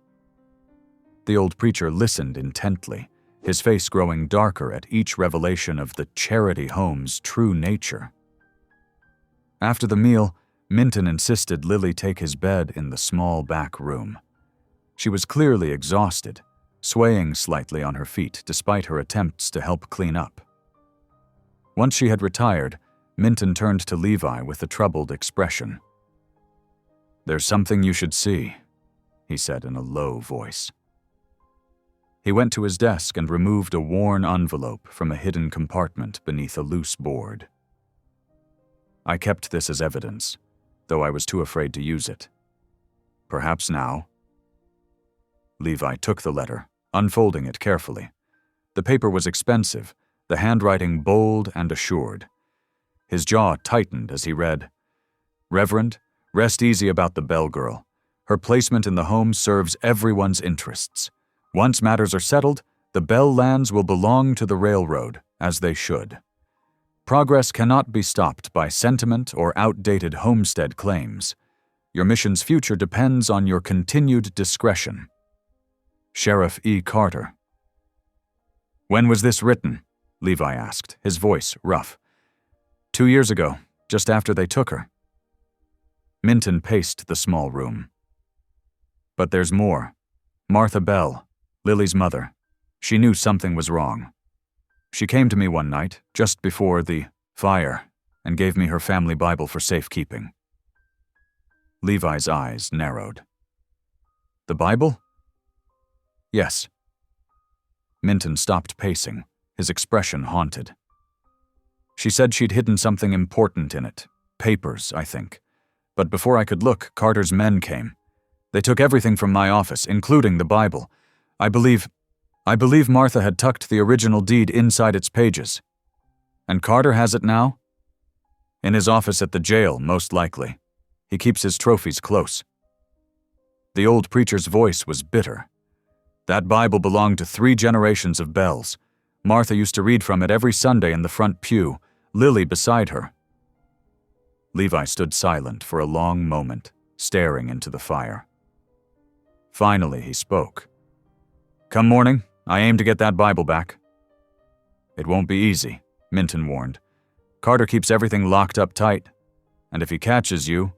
The old preacher listened intently, his face growing darker at each revelation of the charity home's true nature. After the meal, Minton insisted Lily take his bed in the small back room. She was clearly exhausted, swaying slightly on her feet despite her attempts to help clean up. Once she had retired, Minton turned to Levi with a troubled expression. "There's something you should see," he said in a low voice. He went to his desk and removed a worn envelope from a hidden compartment beneath a loose board. "I kept this as evidence, though I was too afraid to use it. Perhaps now." Levi took the letter, unfolding it carefully. The paper was expensive, the handwriting bold and assured. His jaw tightened as he read, "Reverend, rest easy about the Bell girl. Her placement in the home serves everyone's interests. Once matters are settled, the Bell lands will belong to the railroad, as they should. Progress cannot be stopped by sentiment or outdated homestead claims. Your mission's future depends on your continued discretion. Sheriff E. Carter." "When was this written?" Levi asked, his voice rough. 2 years ago, just after they took her." Minton paced the small room. "But there's more. Martha Bell, Lily's mother. She knew something was wrong. She came to me one night, just before the fire, and gave me her family Bible for safekeeping." Levi's eyes narrowed. "The Bible?" "Yes." Minton stopped pacing, his expression haunted. "She said she'd hidden something important in it. Papers, I think. But before I could look, Carter's men came. They took everything from my office, including the Bible. I believe Martha had tucked the original deed inside its pages. And Carter has it now? In his office at the jail, most likely. He keeps his trophies close." The old preacher's voice was bitter. "That Bible belonged to 3 generations of Bells. Martha used to read from it every Sunday in the front pew, Lily beside her." Levi stood silent for a long moment, staring into the fire. Finally, he spoke. "Come morning, I aim to get that Bible back." "It won't be easy," Minton warned. "Carter keeps everything locked up tight, and if he catches you,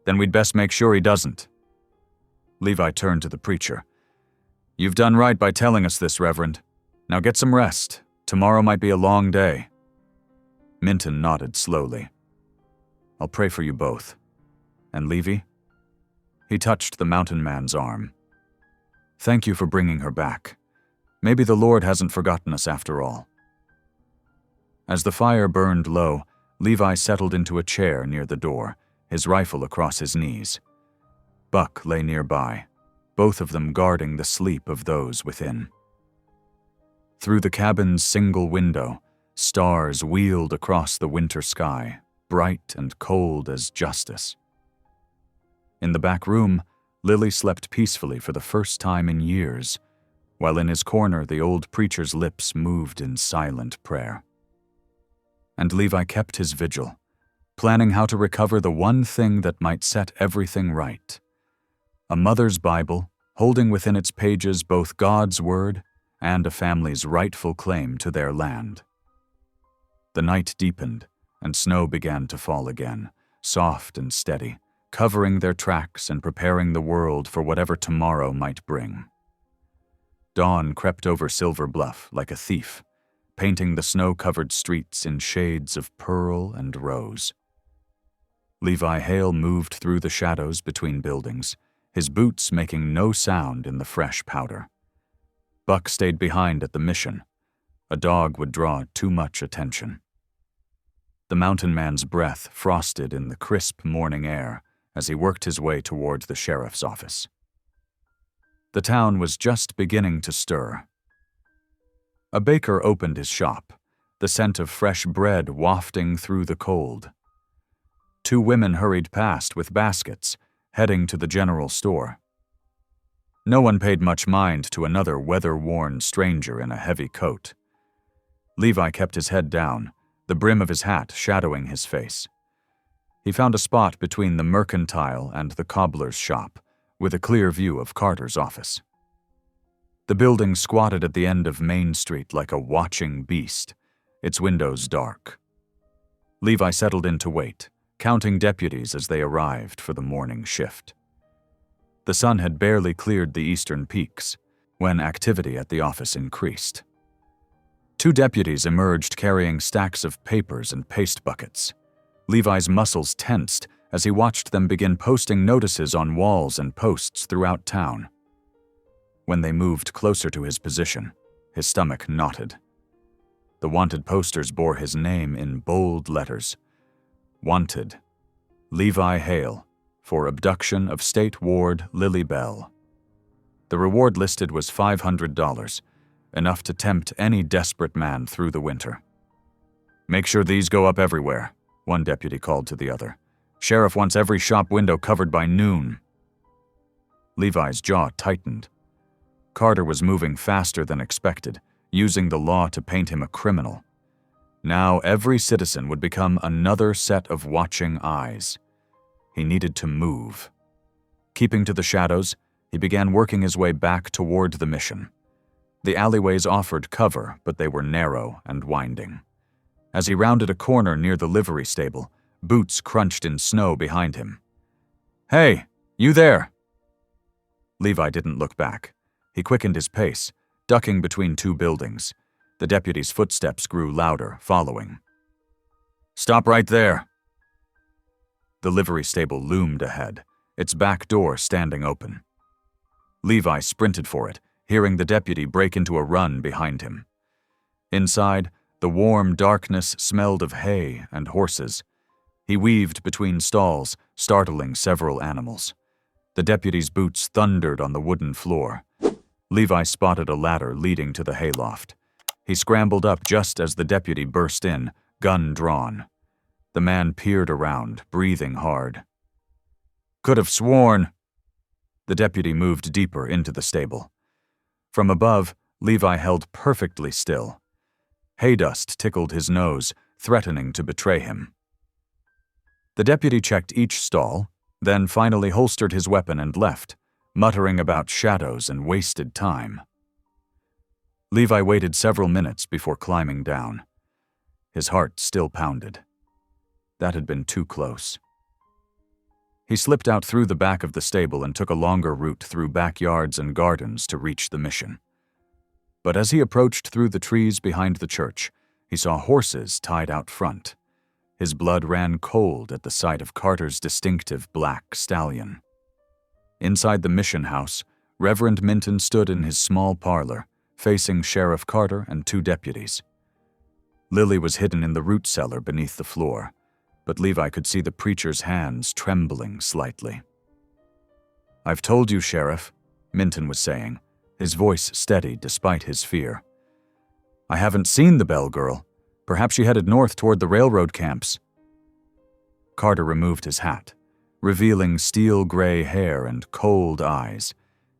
then we'd best make sure he doesn't." Levi turned to the preacher. "You've done right by telling us this, Reverend. Now get some rest. Tomorrow might be a long day." Minton nodded slowly. "I'll pray for you both. And Levi?" He touched the mountain man's arm. "Thank you for bringing her back. Maybe the Lord hasn't forgotten us after all." As the fire burned low, Levi settled into a chair near the door, his rifle across his knees. Buck lay nearby, both of them guarding the sleep of those within. Through the cabin's single window, stars wheeled across the winter sky, bright and cold as justice. In the back room, Lily slept peacefully for the first time in years, while in his corner the old preacher's lips moved in silent prayer. And Levi kept his vigil, planning how to recover the one thing that might set everything right. A mother's Bible, holding within its pages both God's word and a family's rightful claim to their land. The night deepened, and snow began to fall again, soft and steady, covering their tracks and preparing the world for whatever tomorrow might bring. Dawn crept over Silver Bluff like a thief, painting the snow-covered streets in shades of pearl and rose. Levi Hale moved through the shadows between buildings, his boots making no sound in the fresh powder. Buck stayed behind at the mission. A dog would draw too much attention. The mountain man's breath frosted in the crisp morning air as he worked his way toward the sheriff's office. The town was just beginning to stir. A baker opened his shop, the scent of fresh bread wafting through the cold. 2 women hurried past with baskets, heading to the general store. No one paid much mind to another weather-worn stranger in a heavy coat. Levi kept his head down, the brim of his hat shadowing his face. He found a spot between the mercantile and the cobbler's shop, with a clear view of Carter's office. The building squatted at the end of Main Street like a watching beast, its windows dark. Levi settled in to wait, counting deputies as they arrived for the morning shift. The sun had barely cleared the eastern peaks when activity at the office increased. 2 deputies emerged carrying stacks of papers and paste buckets. Levi's muscles tensed as he watched them begin posting notices on walls and posts throughout town. When they moved closer to his position, his stomach knotted. The wanted posters bore his name in bold letters. Wanted, Levi Hale, for abduction of State Ward Lily Bell. The reward listed was $500, enough to tempt any desperate man through the winter. "Make sure these go up everywhere," one deputy called to the other. "Sheriff wants every shop window covered by noon." Levi's jaw tightened. Carter was moving faster than expected, using the law to paint him a criminal. Now every citizen would become another set of watching eyes. He needed to move. Keeping to the shadows, he began working his way back toward the mission. The alleyways offered cover, but they were narrow and winding. As he rounded a corner near the livery stable, boots crunched in snow behind him. "Hey, you there!" Levi didn't look back. He quickened his pace, ducking between 2 buildings. The deputy's footsteps grew louder, following. "Stop right there!" The livery stable loomed ahead, its back door standing open. Levi sprinted for it, hearing the deputy break into a run behind him. Inside, the warm darkness smelled of hay and horses. He weaved between stalls, startling several animals. The deputy's boots thundered on the wooden floor. Levi spotted a ladder leading to the hayloft. He scrambled up just as the deputy burst in, gun drawn. The man peered around, breathing hard. "Could have sworn." The deputy moved deeper into the stable. From above, Levi held perfectly still. Hay dust tickled his nose, threatening to betray him. The deputy checked each stall, then finally holstered his weapon and left, muttering about shadows and wasted time. Levi waited several minutes before climbing down. His heart still pounded. That had been too close. He slipped out through the back of the stable and took a longer route through backyards and gardens to reach the mission. But as he approached through the trees behind the church, he saw horses tied out front. His blood ran cold at the sight of Carter's distinctive black stallion. Inside the mission house, Reverend Minton stood in his small parlor, facing Sheriff Carter and 2 deputies. Lily was hidden in the root cellar beneath the floor, but Levi could see the preacher's hands trembling slightly. "I've told you, Sheriff," Minton was saying, his voice steady despite his fear. "I haven't seen the Bell girl. Perhaps she headed north toward the railroad camps." Carter removed his hat, revealing steel-gray hair and cold eyes.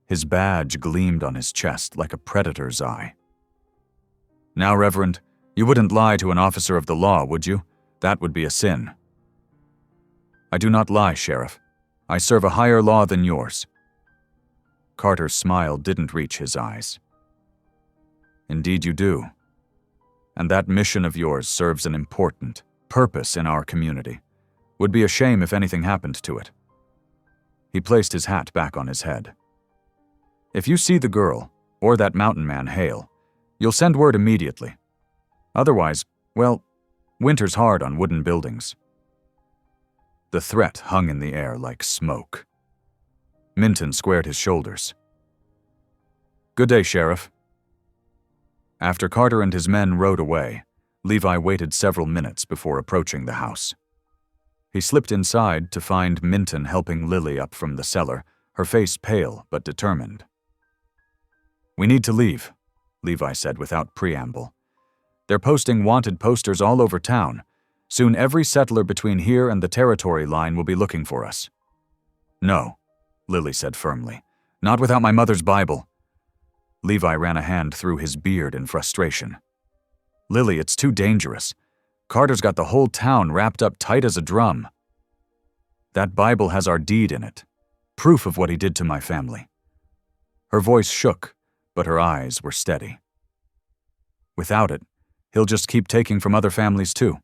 His badge gleamed on his chest like a predator's eye. "Now, Reverend, you wouldn't lie to an officer of the law, would you? That would be a sin." "I do not lie, Sheriff. I serve a higher law than yours." Carter's smile didn't reach his eyes. "Indeed you do. And that mission of yours serves an important purpose in our community. Would be a shame if anything happened to it." He placed his hat back on his head. "If you see the girl, or that mountain man Hale, you'll send word immediately. Otherwise, well, winter's hard on wooden buildings." The threat hung in the air like smoke. Minton squared his shoulders. "Good day, Sheriff." After Carter and his men rode away, Levi waited several minutes before approaching the house. He slipped inside to find Minton helping Lily up from the cellar, her face pale but determined. "We need to leave," Levi said without preamble. "They're posting wanted posters all over town. Soon every settler between here and the territory line will be looking for us." "No," Lily said firmly. "Not without my mother's Bible." Levi ran a hand through his beard in frustration. "Lily, it's too dangerous. Carter's got the whole town wrapped up tight as a drum." That Bible has our deed in it. Proof of what he did to my family." Her voice shook, but her eyes were steady. "Without it, he'll just keep taking from other families too.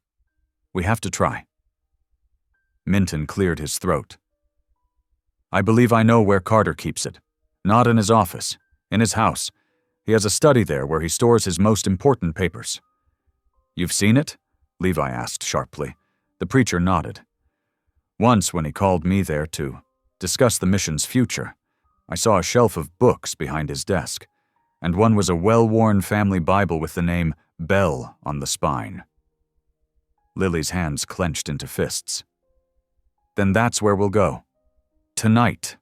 We have to try." Minton cleared his throat. "I believe I know where Carter keeps it. Not in his office, in his house. He has a study there where he stores his most important papers." "You've seen it?" Levi asked sharply. The preacher nodded. "Once when he called me there to discuss the mission's future, I saw a shelf of books behind his desk, and one was a well-worn family Bible with the name Bell on the spine." Lily's hands clenched into fists. "Then that's where we'll go. Tonight."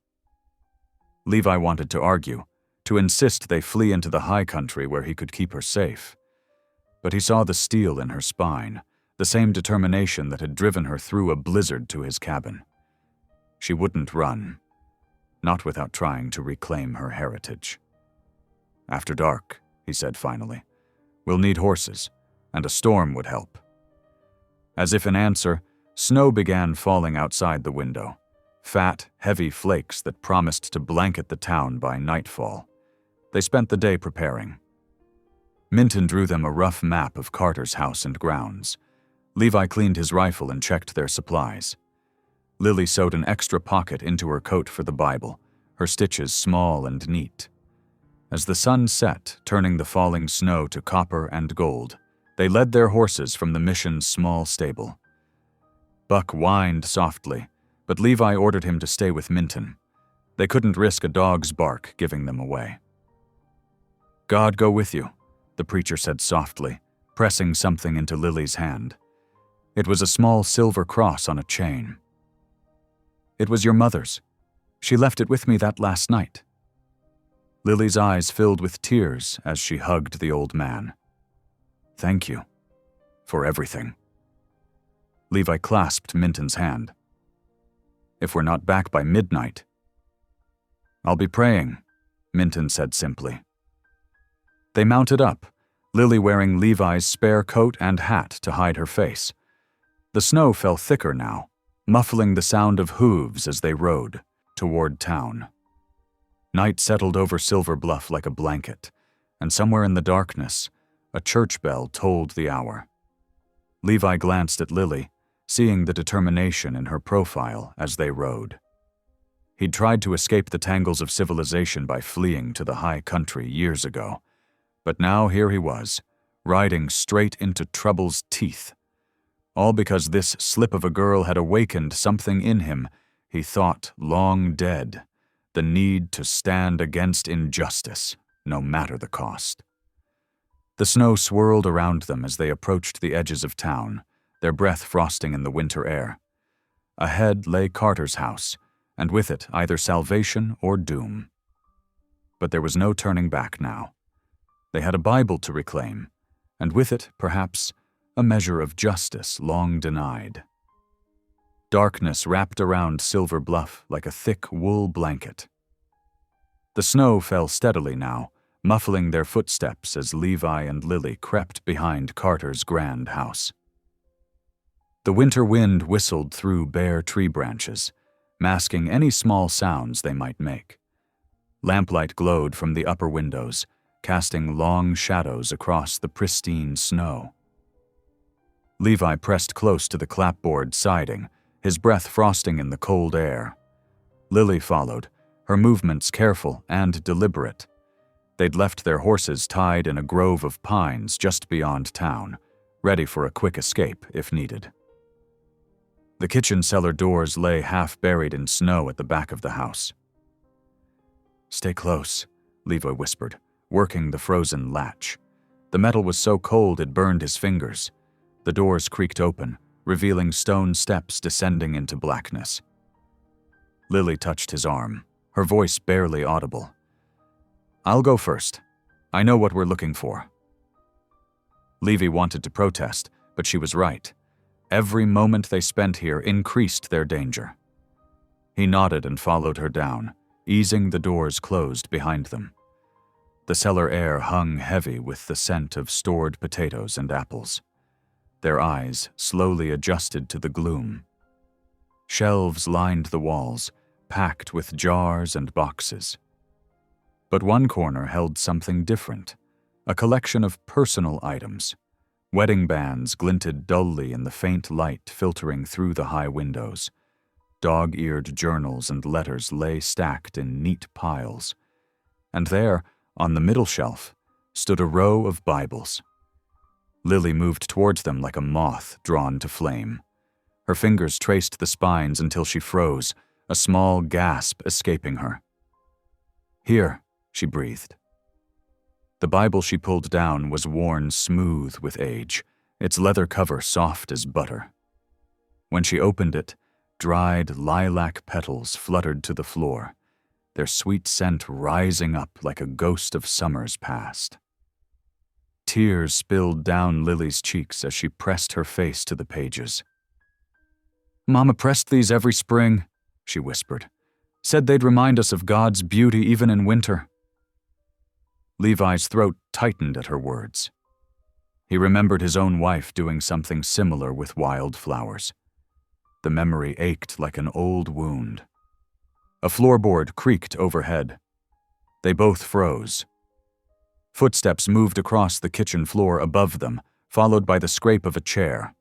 Levi wanted to argue, to insist they flee into the high country where he could keep her safe. But he saw the steel in her spine, the same determination that had driven her through a blizzard to his cabin. She wouldn't run, not without trying to reclaim her heritage. "After dark," he said finally. "We'll need horses, and a storm would help." As if in answer, snow began falling outside the window, fat, heavy flakes that promised to blanket the town by nightfall. They spent the day preparing. Minton drew them a rough map of Carter's house and grounds. Levi cleaned his rifle and checked their supplies. Lily sewed an extra pocket into her coat for the Bible, her stitches small and neat. As the sun set, turning the falling snow to copper and gold, they led their horses from the mission's small stable. Buck whined softly, but Levi ordered him to stay with Minton. They couldn't risk a dog's bark giving them away. "God go with you," the preacher said softly, pressing something into Lily's hand. It was a small silver cross on a chain. "It was your mother's. She left it with me that last night." Lily's eyes filled with tears as she hugged the old man. "Thank you. For everything." Levi clasped Minton's hand. "If we're not back by midnight." "I'll be praying," Minton said simply. They mounted up, Lily wearing Levi's spare coat and hat to hide her face. The snow fell thicker now, muffling the sound of hooves as they rode toward town. Night settled over Silver Bluff like a blanket, and somewhere in the darkness, a church bell tolled the hour. Levi glanced at Lily, seeing the determination in her profile as they rode. He'd tried to escape the tangles of civilization by fleeing to the high country years ago, but now here he was, riding straight into trouble's teeth. All because this slip of a girl had awakened something in him he thought long dead, the need to stand against injustice, no matter the cost. The snow swirled around them as they approached the edges of town, their breath frosting in the winter air. Ahead lay Carter's house, and with it either salvation or doom. But there was no turning back now. They had a Bible to reclaim, and with it, perhaps, a measure of justice long denied. Darkness wrapped around Silver Bluff like a thick wool blanket. The snow fell steadily now, muffling their footsteps as Levi and Lily crept behind Carter's grand house. The winter wind whistled through bare tree branches, masking any small sounds they might make. Lamplight glowed from the upper windows, casting long shadows across the pristine snow. Levi pressed close to the clapboard siding, his breath frosting in the cold air. Lily followed, her movements careful and deliberate. They'd left their horses tied in a grove of pines just beyond town, ready for a quick escape if needed. The kitchen cellar doors lay half buried in snow at the back of the house. "Stay close," Levi whispered, working the frozen latch. The metal was so cold it burned his fingers. The doors creaked open, revealing stone steps descending into blackness. Lily touched his arm, her voice barely audible. "I'll go first. I know what we're looking for." Levi wanted to protest, but she was right. Every moment they spent here increased their danger. He nodded and followed her down, easing the doors closed behind them. The cellar air hung heavy with the scent of stored potatoes and apples. Their eyes slowly adjusted to the gloom. Shelves lined the walls, packed with jars and boxes. But one corner held something different, a collection of personal items. Wedding bands glinted dully in the faint light filtering through the high windows. Dog-eared journals and letters lay stacked in neat piles. And there, on the middle shelf, stood a row of Bibles. Lily moved towards them like a moth drawn to flame. Her fingers traced the spines until she froze, a small gasp escaping her. "Here," she breathed. The Bible she pulled down was worn smooth with age, its leather cover soft as butter. When she opened it, dried lilac petals fluttered to the floor, their sweet scent rising up like a ghost of summers past. Tears spilled down Lily's cheeks as she pressed her face to the pages. "Mama pressed these every spring," she whispered. "Said they'd remind us of God's beauty even in winter." Levi's throat tightened at her words. He remembered his own wife doing something similar with wildflowers. The memory ached like an old wound. A floorboard creaked overhead. They both froze. Footsteps moved across the kitchen floor above them, followed by the scrape of a chair.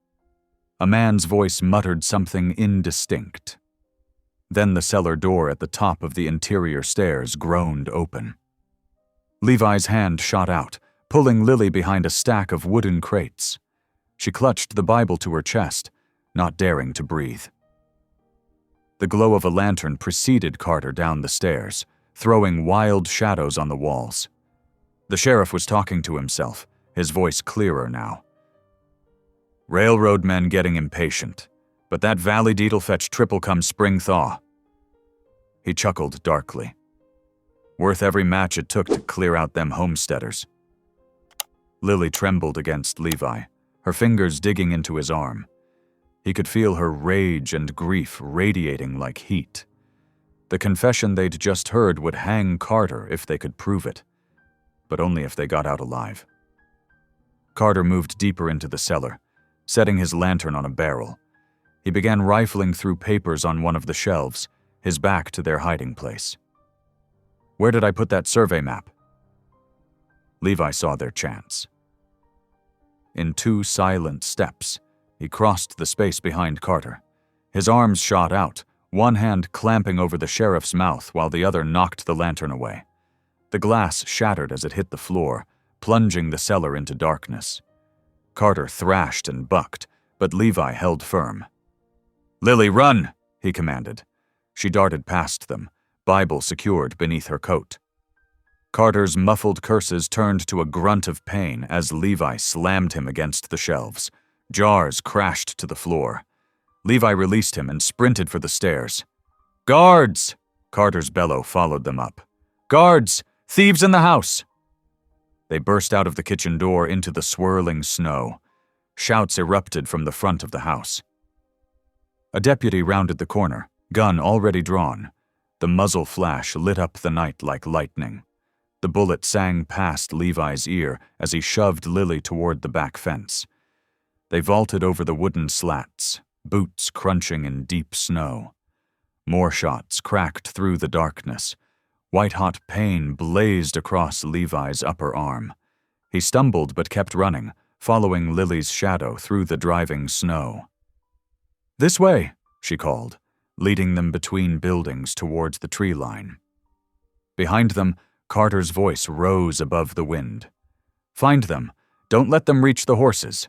A man's voice muttered something indistinct. Then the cellar door at the top of the interior stairs groaned open. Levi's hand shot out, pulling Lily behind a stack of wooden crates. She clutched the Bible to her chest, not daring to breathe. The glow of a lantern preceded Carter down the stairs, throwing wild shadows on the walls. The sheriff was talking to himself, his voice clearer now. "Railroad men getting impatient, but that valley deed'll fetch triple come spring thaw." He chuckled darkly. "Worth every match it took to clear out them homesteaders." Lily trembled against Levi, her fingers digging into his arm. He could feel her rage and grief radiating like heat. The confession they'd just heard would hang Carter if they could prove it, but only if they got out alive. Carter moved deeper into the cellar, setting his lantern on a barrel. He began rifling through papers on one of the shelves, his back to their hiding place. "Where did I put that survey map?" Levi saw their chance. In 2 silent steps, he crossed the space behind Carter. His arms shot out, one hand clamping over the sheriff's mouth while the other knocked the lantern away. The glass shattered as it hit the floor, plunging the cellar into darkness. Carter thrashed and bucked, but Levi held firm. "Lily, run!" he commanded. She darted past them, Bible secured beneath her coat. Carter's muffled curses turned to a grunt of pain as Levi slammed him against the shelves. Jars crashed to the floor. Levi released him and sprinted for the stairs. "Guards!" Carter's bellow followed them up. "Guards! Thieves in the house!" They burst out of the kitchen door into the swirling snow. Shouts erupted from the front of the house. A deputy rounded the corner, gun already drawn. The muzzle flash lit up the night like lightning. The bullet sang past Levi's ear as he shoved Lily toward the back fence. They vaulted over the wooden slats, boots crunching in deep snow. More shots cracked through the darkness. White-hot pain blazed across Levi's upper arm. He stumbled but kept running, following Lily's shadow through the driving snow. "This way," she called, leading them between buildings towards the tree line. Behind them, Carter's voice rose above the wind. "Find them. Don't let them reach the horses."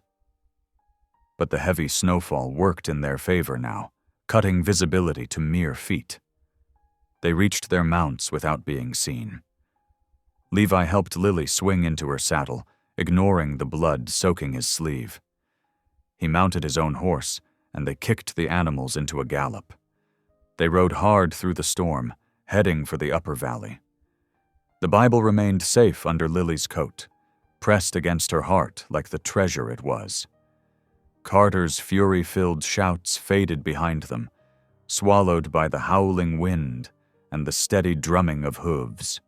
But the heavy snowfall worked in their favor now, cutting visibility to mere feet. They reached their mounts without being seen. Levi helped Lily swing into her saddle, ignoring the blood soaking his sleeve. He mounted his own horse, and they kicked the animals into a gallop. They rode hard through the storm, heading for the upper valley. The Bible remained safe under Lily's coat, pressed against her heart like the treasure it was. Carter's fury-filled shouts faded behind them, swallowed by the howling wind and the steady drumming of hooves.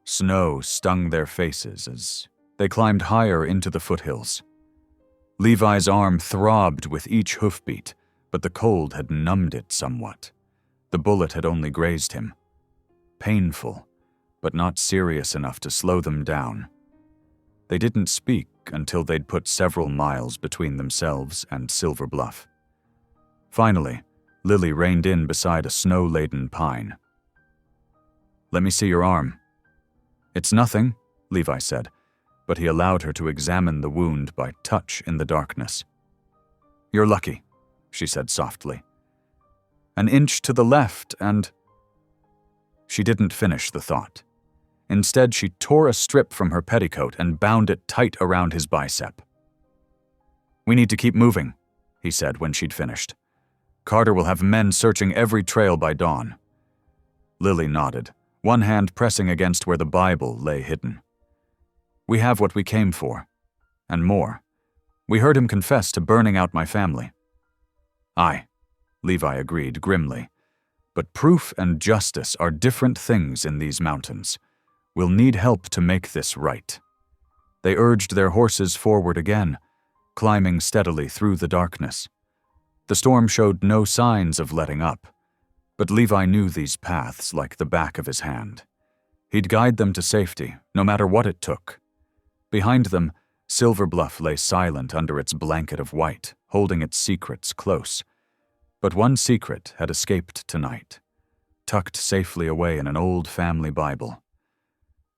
Snow stung their faces as they climbed higher into the foothills. Levi's arm throbbed with each hoofbeat, but the cold had numbed it somewhat. The bullet had only grazed him. Painful, but not serious enough to slow them down. They didn't speak until they'd put several miles between themselves and Silver Bluff. Finally, Lily reined in beside a snow-laden pine. "Let me see your arm." "It's nothing," Levi said, but he allowed her to examine the wound by touch in the darkness. "You're lucky," she said softly. "An inch to the left and—" She didn't finish the thought. Instead, she tore a strip from her petticoat and bound it tight around his bicep. "We need to keep moving," he said when she'd finished. "Carter will have men searching every trail by dawn." Lily nodded, one hand pressing against where the Bible lay hidden. "We have what we came for, and more. We heard him confess to burning out my family." "Aye," Levi agreed grimly. "But proof and justice are different things in these mountains. We'll need help to make this right." They urged their horses forward again, climbing steadily through the darkness. The storm showed no signs of letting up, but Levi knew these paths like the back of his hand. He'd guide them to safety, no matter what it took. Behind them, Silver Bluff lay silent under its blanket of white, holding its secrets close. But one secret had escaped tonight, tucked safely away in an old family Bible.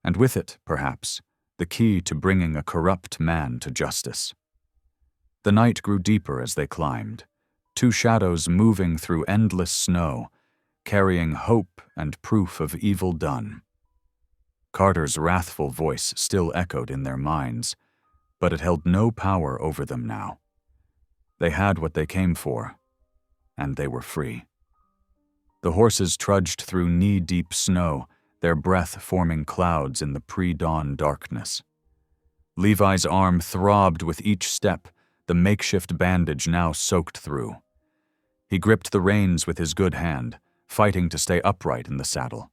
And with it, perhaps, the key to bringing a corrupt man to justice. The night grew deeper as they climbed, two shadows moving through endless snow, carrying hope and proof of evil done. Carter's wrathful voice still echoed in their minds, but it held no power over them now. They had what they came for, and they were free. The horses trudged through knee-deep snow, their breath forming clouds in the pre-dawn darkness. Levi's arm throbbed with each step, the makeshift bandage now soaked through. He gripped the reins with his good hand, fighting to stay upright in the saddle.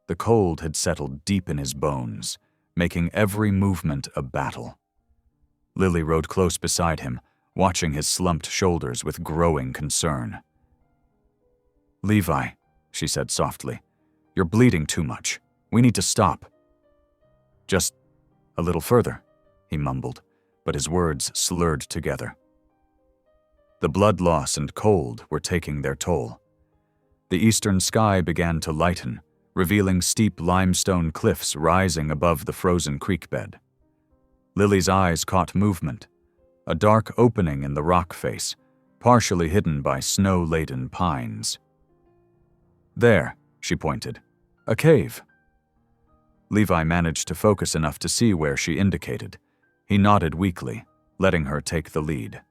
The cold had settled deep in his bones, making every movement a battle. Lily rode close beside him, watching his slumped shoulders with growing concern. "Levi," she said softly, "you're bleeding too much. We need to stop." "Just a little further," he mumbled, but his words slurred together. The blood loss and cold were taking their toll. The eastern sky began to lighten, revealing steep limestone cliffs rising above the frozen creek bed. Lily's eyes caught movement, a dark opening in the rock face, partially hidden by snow-laden pines. "There," she pointed, "a cave." Levi managed to focus enough to see where she indicated. He nodded weakly, letting her take the lead.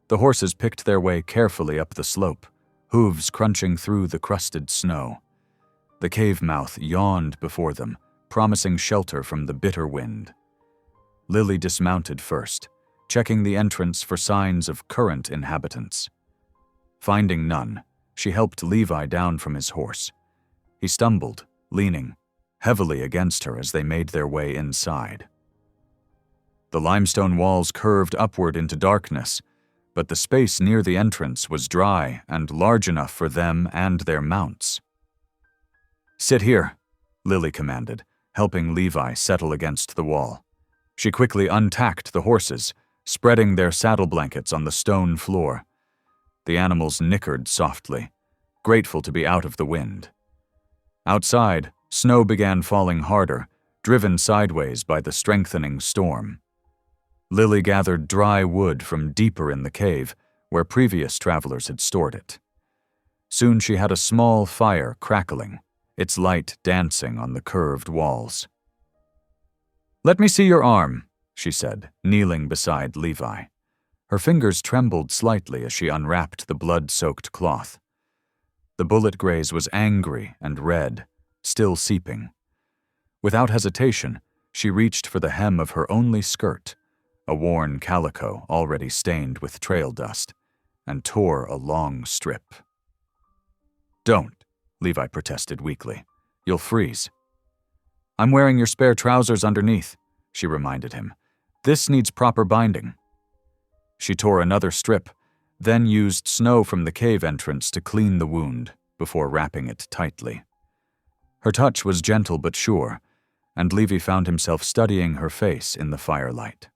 The horses picked their way carefully up the slope, hooves crunching through the crusted snow. The cave mouth yawned before them, promising shelter from the bitter wind. Lily dismounted first, checking the entrance for signs of current inhabitants. Finding none, she helped Levi down from his horse. He stumbled, leaning heavily against her as they made their way inside. The limestone walls curved upward into darkness, but the space near the entrance was dry and large enough for them and their mounts. "Sit here," Lily commanded, helping Levi settle against the wall. She quickly untacked the horses, spreading their saddle blankets on the stone floor. The animals nickered softly, grateful to be out of the wind. Outside, snow began falling harder, driven sideways by the strengthening storm. Lily gathered dry wood from deeper in the cave, where previous travelers had stored it. Soon she had a small fire crackling, its light dancing on the curved walls. "Let me see your arm," she said, kneeling beside Levi. Her fingers trembled slightly as she unwrapped the blood-soaked cloth. The bullet graze was angry and red, still seeping. Without hesitation, she reached for the hem of her only skirt, a worn calico already stained with trail dust, and tore a long strip. "Don't," Levi protested weakly. "You'll freeze." "I'm wearing your spare trousers underneath," she reminded him. "This needs proper binding." She tore another strip, then used snow from the cave entrance to clean the wound before wrapping it tightly. Her touch was gentle but sure, and Levi found himself studying her face in the firelight.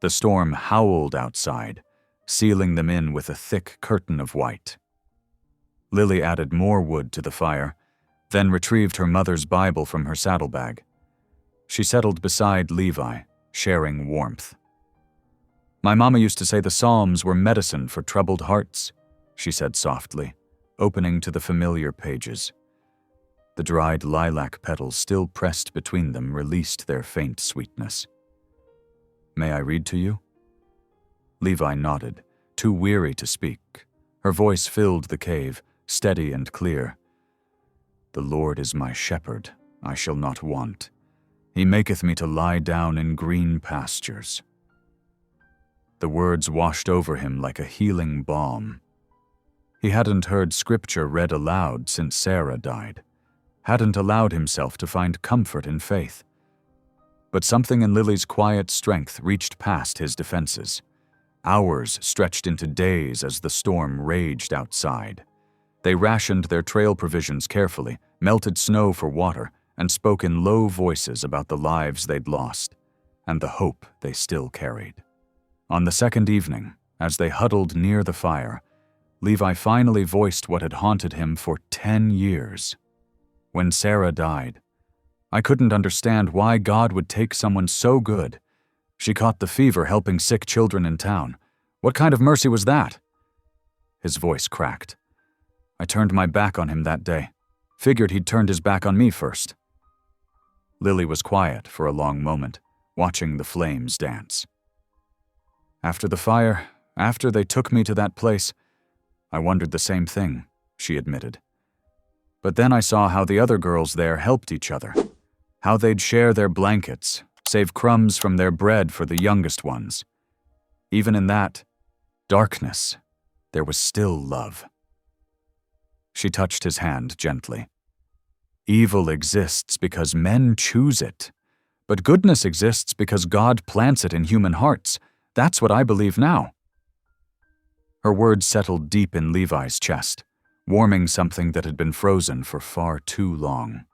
The storm howled outside, sealing them in with a thick curtain of white. Lily added more wood to the fire, then retrieved her mother's Bible from her saddlebag. She settled beside Levi, sharing warmth. "My mama used to say the Psalms were medicine for troubled hearts," she said softly, opening to the familiar pages. The dried lilac petals still pressed between them released their faint sweetness. "May I read to you?" Levi nodded, too weary to speak. Her voice filled the cave, steady and clear. "The Lord is my shepherd, I shall not want. He maketh me to lie down in green pastures." The words washed over him like a healing balm. He hadn't heard scripture read aloud since Sarah died, hadn't allowed himself to find comfort in faith. But something in Lily's quiet strength reached past his defenses. Hours stretched into days as the storm raged outside. They rationed their trail provisions carefully, melted snow for water, and spoke in low voices about the lives they'd lost, and the hope they still carried. On the second evening, as they huddled near the fire, Levi finally voiced what had haunted him for 10 years. "When Sarah died, I couldn't understand why God would take someone so good. She caught the fever helping sick children in town. What kind of mercy was that?" His voice cracked. "I turned my back on him that day. Figured he'd turned his back on me first." Lily was quiet for a long moment, watching the flames dance. "After the fire, after they took me to that place, I wondered the same thing," she admitted. "But then I saw how the other girls there helped each other, how they'd share their blankets, save crumbs from their bread for the youngest ones. Even in that darkness, there was still love." She touched his hand gently. "Evil exists because men choose it, but goodness exists because God plants it in human hearts. That's what I believe now." Her words settled deep in Levi's chest, warming something that had been frozen for far too long.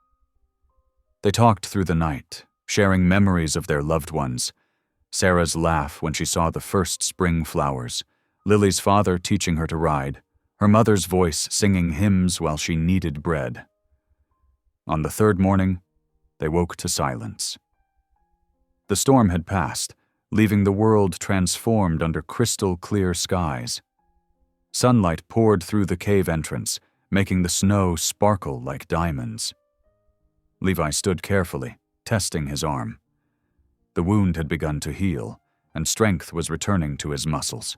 They talked through the night, sharing memories of their loved ones. Sarah's laugh when she saw the first spring flowers, Lily's father teaching her to ride, her mother's voice singing hymns while she kneaded bread. On the third morning, they woke to silence. The storm had passed, leaving the world transformed under crystal-clear skies. Sunlight poured through the cave entrance, making the snow sparkle like diamonds. Levi stood carefully, testing his arm. The wound had begun to heal, and strength was returning to his muscles.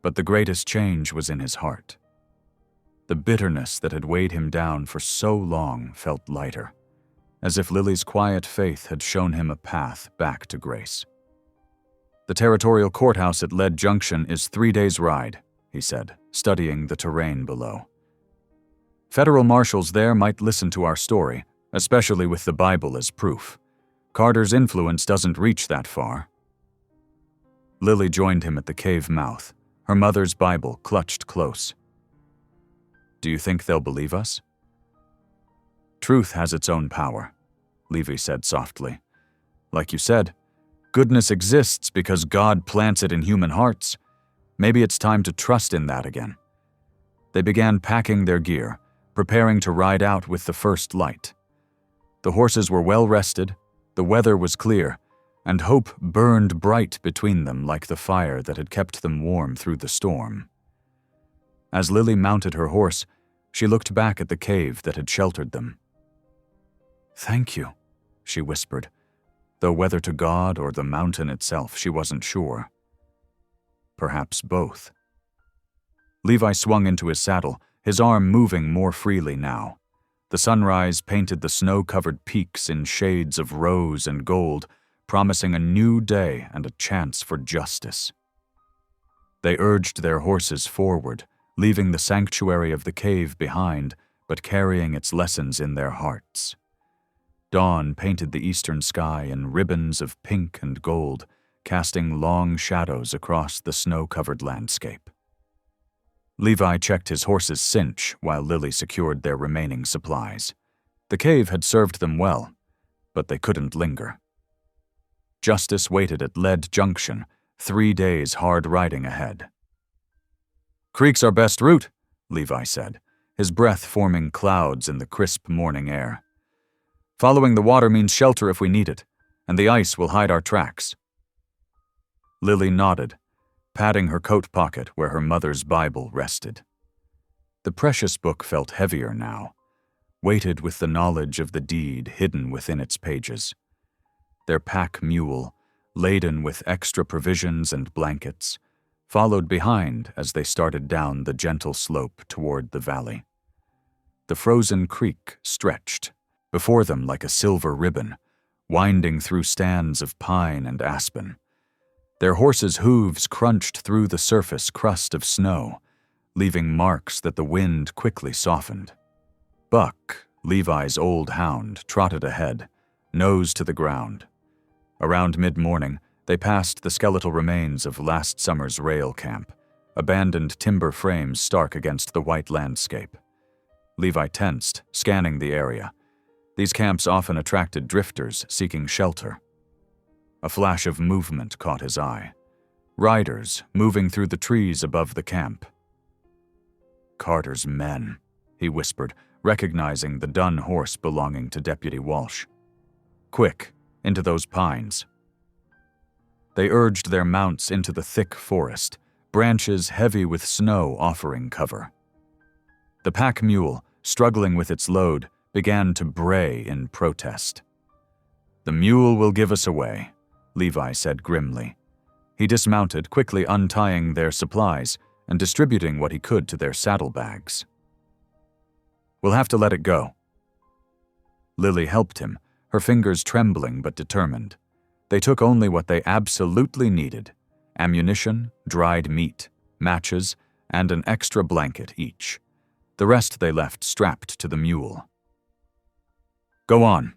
But the greatest change was in his heart. The bitterness that had weighed him down for so long felt lighter, as if Lily's quiet faith had shown him a path back to grace. "The territorial courthouse at Lead Junction is 3 days' ride," he said, studying the terrain below. "Federal marshals there might listen to our story, especially with the Bible as proof. Carter's influence doesn't reach that far." Lily joined him at the cave mouth, her mother's Bible clutched close. "Do you think they'll believe us?" "Truth has its own power," Levi said softly. "Like you said, goodness exists because God plants it in human hearts. Maybe it's time to trust in that again." They began packing their gear, preparing to ride out with the first light. The horses were well rested, the weather was clear, and hope burned bright between them like the fire that had kept them warm through the storm. As Lily mounted her horse, she looked back at the cave that had sheltered them. "Thank you," she whispered, though whether to God or the mountain itself she wasn't sure. Perhaps both. Levi swung into his saddle, his arm moving more freely now. The sunrise painted the snow-covered peaks in shades of rose and gold, promising a new day and a chance for justice. They urged their horses forward, leaving the sanctuary of the cave behind, but carrying its lessons in their hearts. Dawn painted the eastern sky in ribbons of pink and gold, casting long shadows across the snow-covered landscape. Levi checked his horse's cinch while Lily secured their remaining supplies. The cave had served them well, but they couldn't linger. Justice waited at Lead Junction, 3 days hard riding ahead. "Creek's our best route," Levi said, his breath forming clouds in the crisp morning air. "Following the water means shelter if we need it, and the ice will hide our tracks." Lily nodded, patting her coat pocket where her mother's Bible rested. The precious book felt heavier now, weighted with the knowledge of the deed hidden within its pages. Their pack mule, laden with extra provisions and blankets, followed behind as they started down the gentle slope toward the valley. The frozen creek stretched before them like a silver ribbon, winding through stands of pine and aspen. Their horses' hooves crunched through the surface crust of snow, leaving marks that the wind quickly softened. Buck, Levi's old hound, trotted ahead, nose to the ground. Around mid-morning, they passed the skeletal remains of last summer's rail camp, abandoned timber frames stark against the white landscape. Levi tensed, scanning the area. These camps often attracted drifters seeking shelter. A flash of movement caught his eye. Riders moving through the trees above the camp. "Carter's men," he whispered, recognizing the dun horse belonging to Deputy Walsh. "Quick, into those pines." They urged their mounts into the thick forest, branches heavy with snow offering cover. The pack mule, struggling with its load, began to bray in protest. "The mule will give us away," Levi said grimly. He dismounted, quickly untying their supplies and distributing what he could to their saddlebags. "We'll have to let it go." Lily helped him, her fingers trembling but determined. They took only what they absolutely needed: ammunition, dried meat, matches, and an extra blanket each. The rest they left strapped to the mule. "Go on."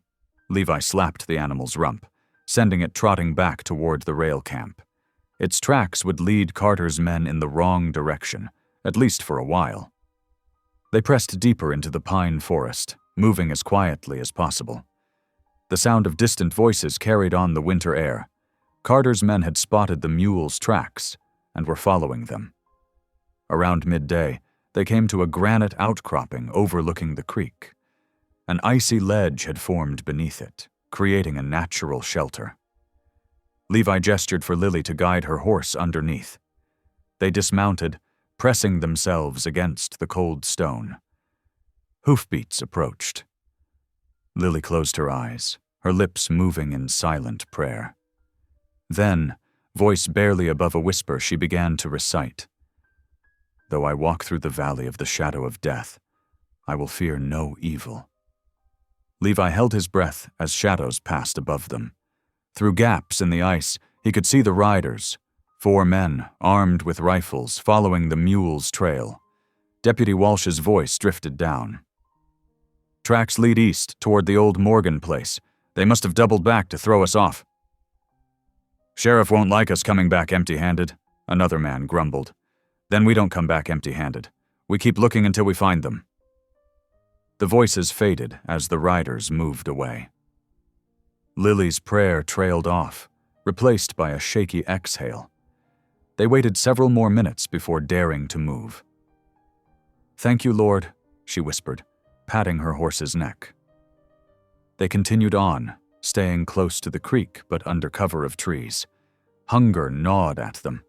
Levi slapped the animal's rump, sending it trotting back toward the rail camp. Its tracks would lead Carter's men in the wrong direction, at least for a while. They pressed deeper into the pine forest, moving as quietly as possible. The sound of distant voices carried on the winter air. Carter's men had spotted the mule's tracks and were following them. Around midday, they came to a granite outcropping overlooking the creek. An icy ledge had formed beneath it, creating a natural shelter. Levi gestured for Lily to guide her horse underneath. They dismounted, pressing themselves against the cold stone. Hoofbeats approached. Lily closed her eyes, her lips moving in silent prayer. Then, voice barely above a whisper, she began to recite. "Though I walk through the valley of the shadow of death, I will fear no evil." Levi held his breath as shadows passed above them. Through gaps in the ice, he could see the riders, 4 men, armed with rifles, following the mule's trail. Deputy Walsh's voice drifted down. "Tracks lead east, toward the old Morgan place. They must have doubled back to throw us off." "Sheriff won't like us coming back empty-handed," another man grumbled. "Then we don't come back empty-handed. We keep looking until we find them." The voices faded as the riders moved away. Lily's prayer trailed off, replaced by a shaky exhale. They waited several more minutes before daring to move. "Thank you, Lord," she whispered, patting her horse's neck. They continued on, staying close to the creek but under cover of trees. Hunger gnawed at them.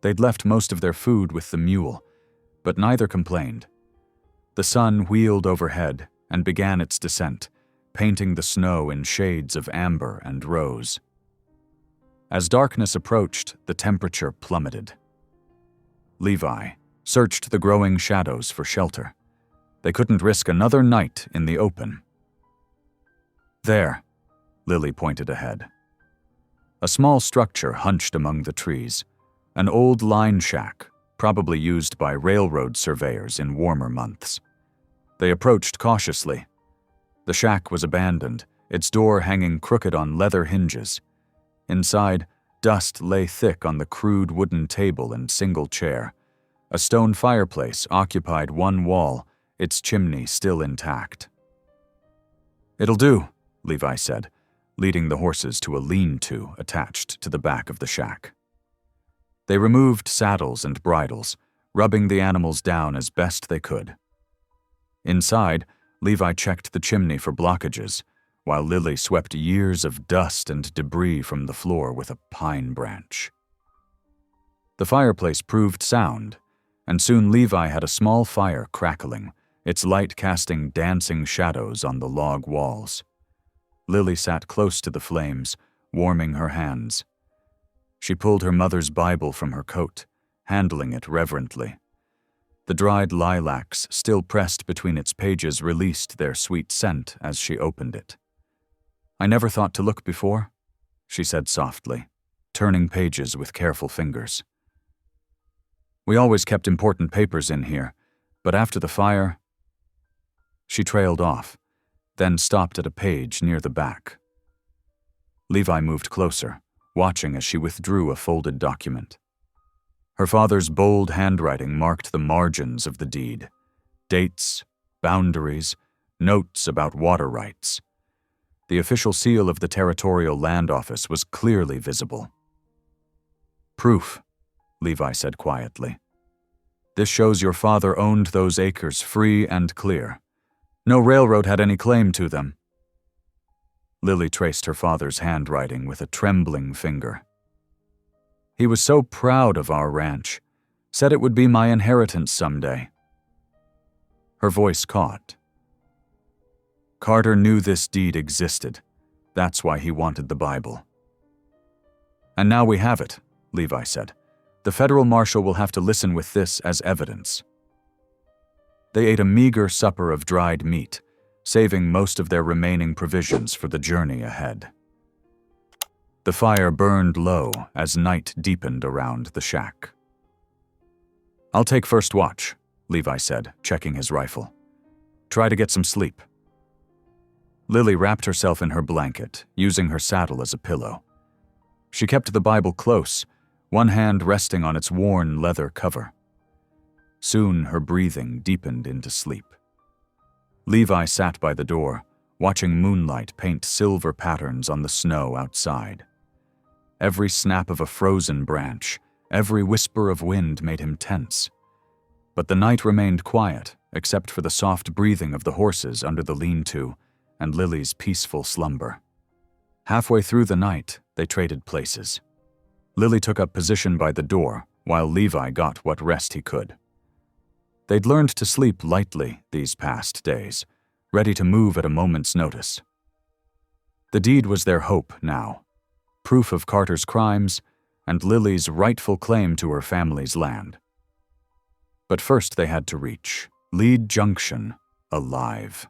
They'd left most of their food with the mule, but neither complained. The sun wheeled overhead and began its descent, painting the snow in shades of amber and rose. As darkness approached, the temperature plummeted. Levi searched the growing shadows for shelter. They couldn't risk another night in the open. "There," Lily pointed ahead. A small structure hunched among the trees, an old line shack, probably used by railroad surveyors in warmer months. They approached cautiously. The shack was abandoned, its door hanging crooked on leather hinges. Inside, Dust lay thick on the crude wooden table and single chair. A stone fireplace occupied one wall, its chimney still intact. "It'll do," Levi said, leading the horses to a lean-to attached to the back of the shack. They removed saddles and bridles, rubbing the animals down as best they could. Inside, Levi checked the chimney for blockages, while Lily swept years of dust and debris from the floor with a pine branch. The fireplace proved sound, and soon Levi had a small fire crackling, its light casting dancing shadows on the log walls. Lily sat close to the flames, warming her hands. She pulled her mother's Bible from her coat, handling it reverently. The dried lilacs still pressed between its pages released their sweet scent as she opened it. "I never thought to look before," she said softly, turning pages with careful fingers. "We always kept important papers in here, but after the fire—" She trailed off, then stopped at a page near the back. Levi moved closer, watching as she withdrew a folded document. Her father's bold handwriting marked the margins of the deed: dates, boundaries, notes about water rights. The official seal of the Territorial Land Office was clearly visible. "Proof," Levi said quietly. "This shows your father owned those acres free and clear. No railroad had any claim to them." Lily traced her father's handwriting with a trembling finger. "He was so proud of our ranch, said it would be my inheritance someday." Her voice caught. "Carter knew this deed existed. That's why he wanted the Bible." "And now we have it," Levi said. "The federal marshal will have to listen with this as evidence." They ate a meager supper of dried meat, saving most of their remaining provisions for the journey ahead. The fire burned low as night deepened around the shack. "I'll take first watch," Levi said, checking his rifle. "Try to get some sleep." Lily wrapped herself in her blanket, using her saddle as a pillow. She kept the Bible close, one hand resting on its worn leather cover. Soon her breathing deepened into sleep. Levi sat by the door, watching moonlight paint silver patterns on the snow outside. Every snap of a frozen branch, every whisper of wind made him tense. But the night remained quiet, except for the soft breathing of the horses under the lean-to and Lily's peaceful slumber. Halfway through the night, they traded places. Lily took up position by the door, while Levi got what rest he could. They'd learned to sleep lightly these past days, ready to move at a moment's notice. The deed was their hope now, proof of Carter's crimes and Lily's rightful claim to her family's land. But first they had to reach Lead Junction alive.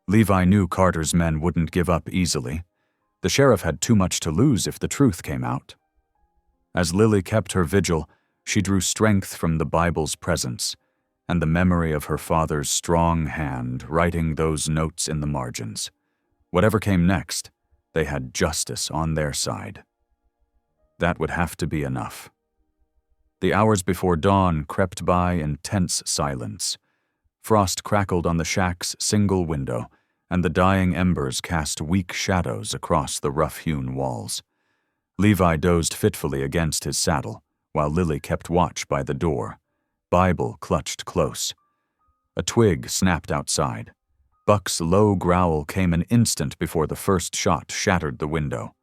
Levi knew Carter's men wouldn't give up easily. The sheriff had too much to lose if the truth came out. As Lily kept her vigil, she drew strength from the Bible's presence and the memory of her father's strong hand writing those notes in the margins. Whatever came next, they had justice on their side. That would have to be enough. The hours before dawn crept by in tense silence. Frost crackled on the shack's single window, and the dying embers cast weak shadows across the rough-hewn walls. Levi dozed fitfully against his saddle, while Lily kept watch by the door, Bible clutched close. A twig snapped outside. Buck's low growl came an instant before the first shot shattered the window.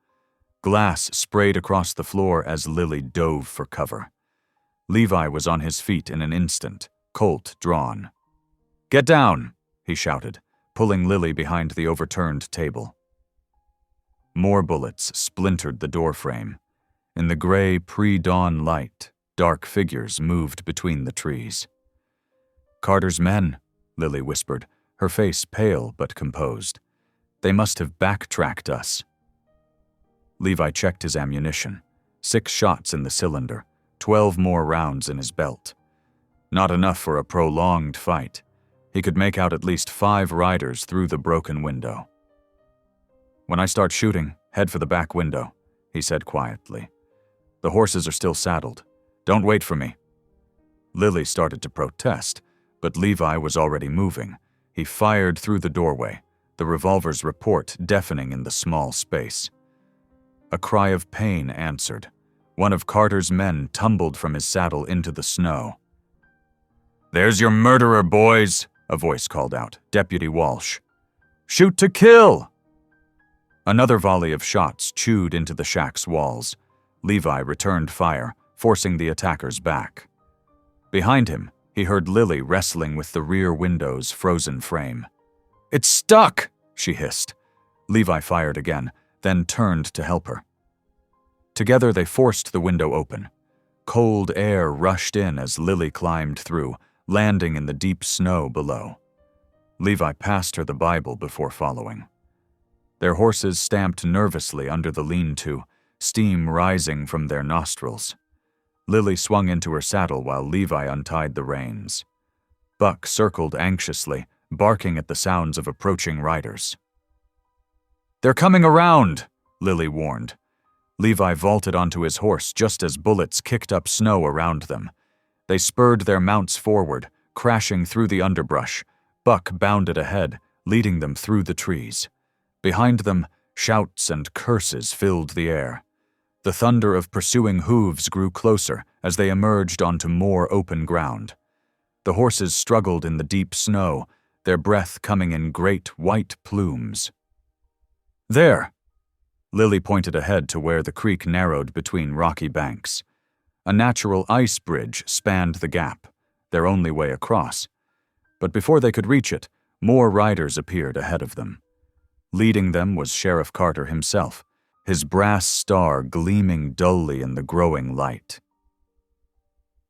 Glass sprayed across the floor as Lily dove for cover. Levi was on his feet in an instant, Colt drawn. "Get down!" he shouted, pulling Lily behind the overturned table. More bullets splintered the doorframe. In the gray pre-dawn light, dark figures moved between the trees. "Carter's men," Lily whispered, her face pale but composed. "They must have backtracked us." Levi checked his ammunition. 6 shots in the cylinder, 12 more rounds in his belt. Not enough for a prolonged fight. He could make out at least 5 riders through the broken window. "When I start shooting, head for the back window. he said quietly. "The horses are still saddled. Don't wait for me." Lily started to protest, but Levi was already moving. He fired through the doorway, the revolver's report deafening in the small space. A cry of pain answered. One of Carter's men tumbled from his saddle into the snow. "There's your murderer, boys," a voice called out, Deputy Walsh. "Shoot to kill!" Another volley of shots chewed into the shack's walls. Levi returned fire, forcing the attackers back. Behind him, he heard Lily wrestling with the rear window's frozen frame. "It's stuck!" she hissed. Levi fired again, then turned to help her. Together they forced the window open. Cold air rushed in as Lily climbed through, landing in the deep snow below. Levi passed her the Bible before following. Their horses stamped nervously under the lean-to, steam rising from their nostrils. Lily swung into her saddle while Levi untied the reins. Buck circled anxiously, barking at the sounds of approaching riders. "They're coming around," Lily warned. Levi vaulted onto his horse just as bullets kicked up snow around them. They spurred their mounts forward, crashing through the underbrush. Buck bounded ahead, leading them through the trees. Behind them, shouts and curses filled the air. The thunder of pursuing hooves grew closer as they emerged onto more open ground. The horses struggled in the deep snow, their breath coming in great white plumes. "There!" Lily pointed ahead to where the creek narrowed between rocky banks. A natural ice bridge spanned the gap, their only way across. But before they could reach it, more riders appeared ahead of them. Leading them was Sheriff Carter himself, his brass star gleaming dully in the growing light.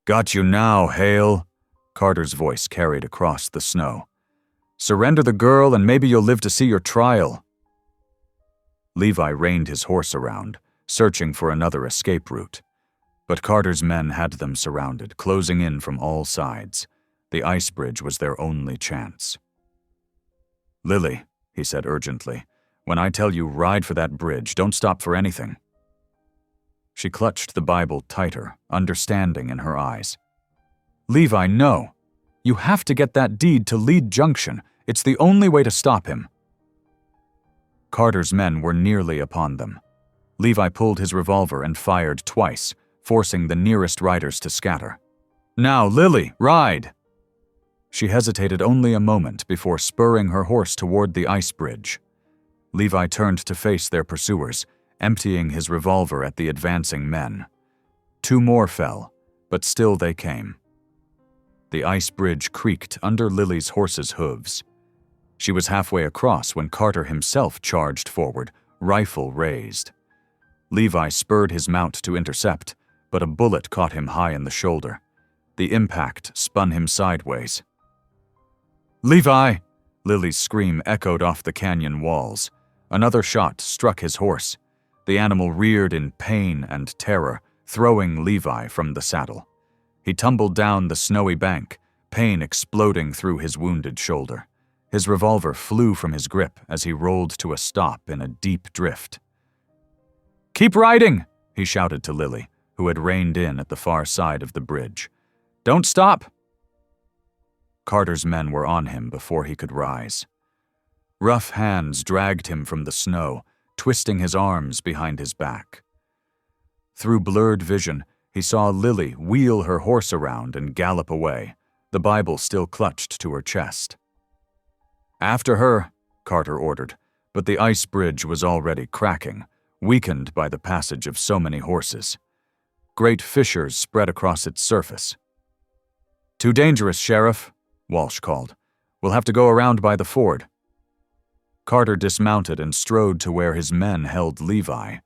"Got you now, Hale," Carter's voice carried across the snow. "Surrender the girl and maybe you'll live to see your trial." Levi reined his horse around, searching for another escape route. But Carter's men had them surrounded, closing in from all sides. The ice bridge was their only chance. "Lily," he said urgently, "when I tell you ride for that bridge, don't stop for anything." She clutched the Bible tighter, understanding in her eyes. "Levi, no. You have to get that deed to Lead Junction. It's the only way to stop him." Carter's men were nearly upon them. Levi pulled his revolver and fired twice, forcing the nearest riders to scatter. "Now, Lily, ride!" She hesitated only a moment before spurring her horse toward the ice bridge. Levi turned to face their pursuers, emptying his revolver at the advancing men. 2 more fell, but still they came. The ice bridge creaked under Lily's horse's hooves. She was halfway across when Carter himself charged forward, rifle raised. Levi spurred his mount to intercept, but a bullet caught him high in the shoulder. The impact spun him sideways. "Levi!" Lily's scream echoed off the canyon walls. Another shot struck his horse. The animal reared in pain and terror, throwing Levi from the saddle. He tumbled down the snowy bank, pain exploding through his wounded shoulder. His revolver flew from his grip as he rolled to a stop in a deep drift. "Keep riding!" he shouted to Lily, who had reined in at the far side of the bridge. "Don't stop!" Carter's men were on him before he could rise. Rough hands dragged him from the snow, twisting his arms behind his back. Through blurred vision, he saw Lily wheel her horse around and gallop away, the Bible still clutched to her chest. "After her," Carter ordered, but the ice bridge was already cracking, weakened by the passage of so many horses. Great fissures spread across its surface. "Too dangerous, Sheriff," Walsh called. "We'll have to go around by the ford." Carter dismounted and strode to where his men held Levi.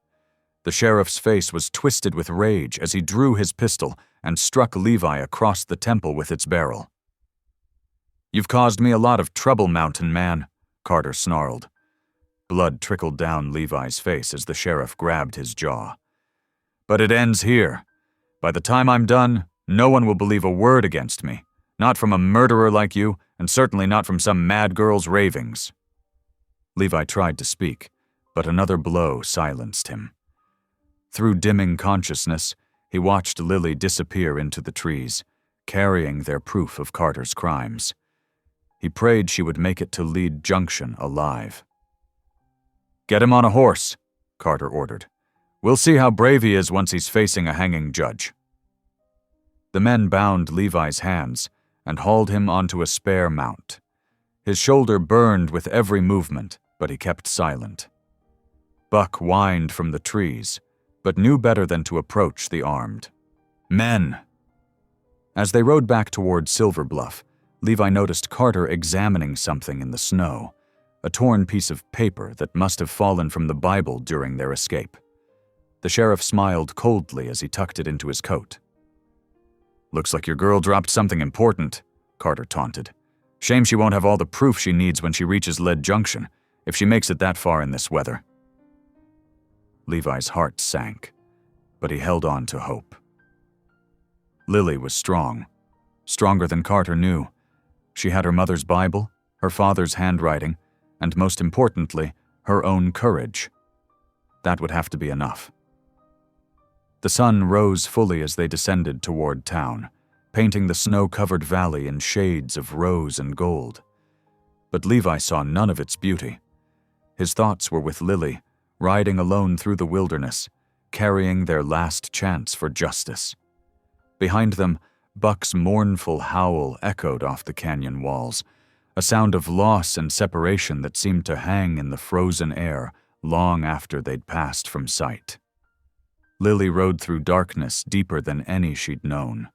The sheriff's face was twisted with rage as he drew his pistol and struck Levi across the temple with its barrel. "You've caused me a lot of trouble, mountain man," Carter snarled. Blood trickled down Levi's face as the sheriff grabbed his jaw. "But it ends here. By the time I'm done, no one will believe a word against me. Not from a murderer like you, and certainly not from some mad girl's ravings." Levi tried to speak, but another blow silenced him. Through dimming consciousness, he watched Lily disappear into the trees, carrying their proof of Carter's crimes. He prayed she would make it to Lead Junction alive. "Get him on a horse," Carter ordered. "We'll see how brave he is once he's facing a hanging judge." The men bound Levi's hands and hauled him onto a spare mount. His shoulder burned with every movement, but he kept silent. Buck whined from the trees, but knew better than to approach the armed. "Men!" As they rode back toward Silver Bluff, Levi noticed Carter examining something in the snow, a torn piece of paper that must have fallen from the Bible during their escape. The sheriff smiled coldly as he tucked it into his coat. "Looks like your girl dropped something important," Carter taunted. "Shame she won't have all the proof she needs when she reaches Lead Junction, if she makes it that far in this weather." Levi's heart sank, but he held on to hope. Lily was strong, stronger than Carter knew. She had her mother's Bible, her father's handwriting, and most importantly, her own courage. That would have to be enough. The sun rose fully as they descended toward town, painting the snow-covered valley in shades of rose and gold. But Levi saw none of its beauty. His thoughts were with Lily, riding alone through the wilderness, carrying their last chance for justice. Behind them, Buck's mournful howl echoed off the canyon walls, a sound of loss and separation that seemed to hang in the frozen air long after they'd passed from sight. Lily rode through darkness deeper than any she'd known.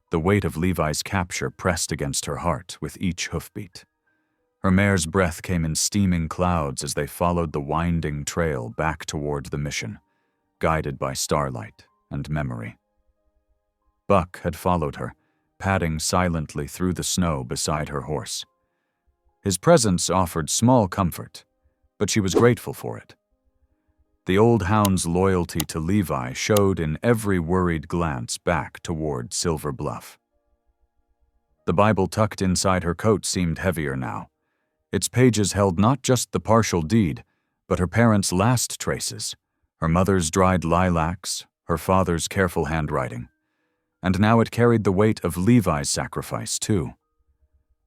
The weight of Levi's capture pressed against her heart with each hoofbeat. Her mare's breath came in steaming clouds as they followed the winding trail back toward the mission, guided by starlight and memory. Buck had followed her, padding silently through the snow beside her horse. His presence offered small comfort, but she was grateful for it. The old hound's loyalty to Levi showed in every worried glance back toward Silver Bluff. The Bible tucked inside her coat seemed heavier now. Its pages held not just the partial deed, but her parents' last traces, her mother's dried lilacs, her father's careful handwriting. And now it carried the weight of Levi's sacrifice, too.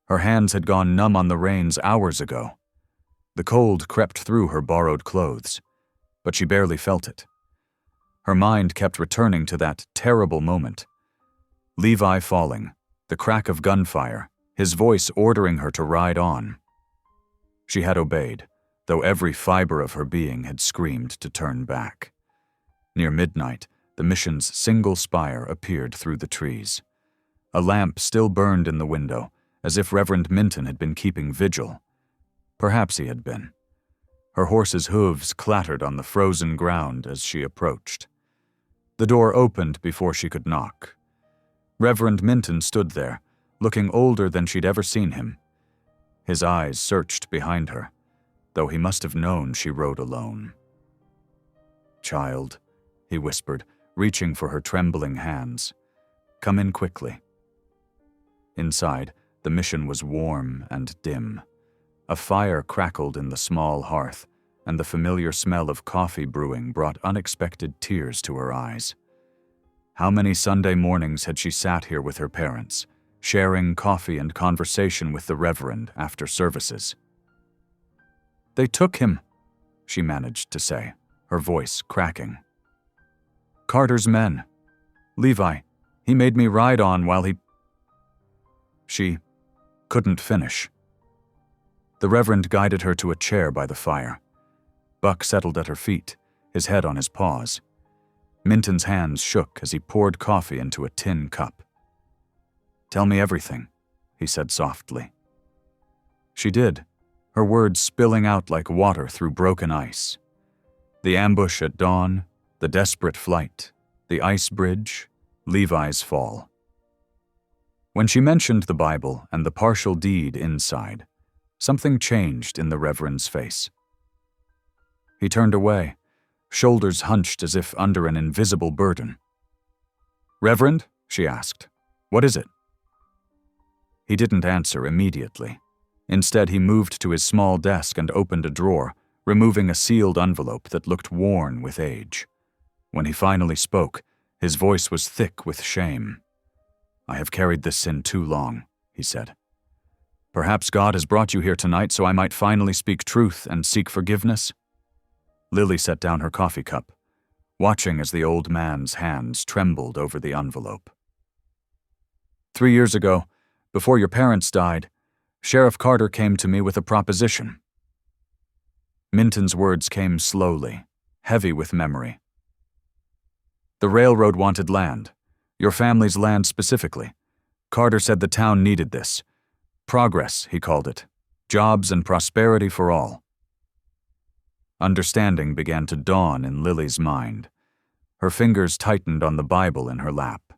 Her hands had gone numb on the reins hours ago. The cold crept through her borrowed clothes, but she barely felt it. Her mind kept returning to that terrible moment. Levi falling, the crack of gunfire, his voice ordering her to ride on. She had obeyed, though every fiber of her being had screamed to turn back. Near midnight, the mission's single spire appeared through the trees. A lamp still burned in the window, as if Reverend Minton had been keeping vigil. Perhaps he had been. Her horse's hooves clattered on the frozen ground as she approached. The door opened before she could knock. Reverend Minton stood there, looking older than she'd ever seen him. His eyes searched behind her, though he must have known she rode alone. "Child," he whispered, reaching for her trembling hands. "Come in quickly." Inside, the mission was warm and dim. A fire crackled in the small hearth, and the familiar smell of coffee brewing brought unexpected tears to her eyes. How many Sunday mornings had she sat here with her parents, sharing coffee and conversation with the Reverend after services? "They took him," she managed to say, her voice cracking. "Carter's men. Levi, he made me ride on while he—" She couldn't finish. The Reverend guided her to a chair by the fire. Buck settled at her feet, his head on his paws. Minton's hands shook as he poured coffee into a tin cup. "Tell me everything," he said softly. She did, her words spilling out like water through broken ice. The ambush at dawn, the desperate flight, the ice bridge, Levi's fall. When she mentioned the Bible and the partial deed inside, something changed in the Reverend's face. He turned away, shoulders hunched as if under an invisible burden. "Reverend?" she asked. "What is it?" He didn't answer immediately. Instead, he moved to his small desk and opened a drawer, removing a sealed envelope that looked worn with age. When he finally spoke, his voice was thick with shame. "I have carried this sin too long," he said. "Perhaps God has brought you here tonight so I might finally speak truth and seek forgiveness?" Lily set down her coffee cup, watching as the old man's hands trembled over the envelope. "3 years ago, before your parents died, Sheriff Carter came to me with a proposition." Minton's words came slowly, heavy with memory. "The railroad wanted land, your family's land specifically. Carter said the town needed this. Progress, he called it. Jobs and prosperity for all." Understanding began to dawn in Lily's mind. Her fingers tightened on the Bible in her lap.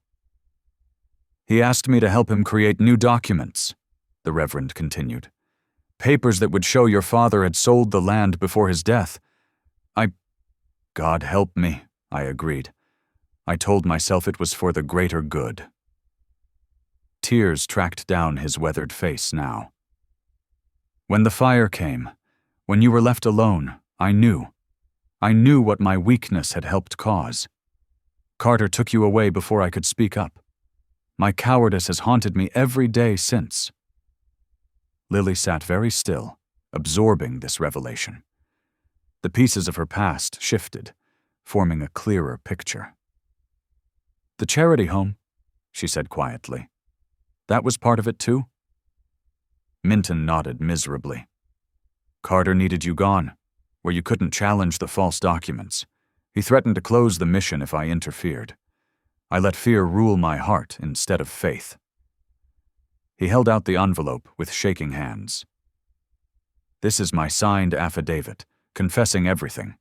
"He asked me to help him create new documents," the Reverend continued. "Papers that would show your father had sold the land before his death. God help me," I agreed. I told myself it was for the greater good. Tears tracked down his weathered face now. "When the fire came, when you were left alone, I knew what my weakness had helped cause. Carter took you away before I could speak up. My cowardice has haunted me every day since." Lily sat very still, absorbing this revelation. The pieces of her past shifted, forming a clearer picture. "The charity home," she said quietly. "That was part of it too?" Minton nodded miserably. "Carter needed you gone, where you couldn't challenge the false documents. He threatened to close the mission if I interfered. I let fear rule my heart instead of faith." He held out the envelope with shaking hands. "This is my signed affidavit, confessing everything.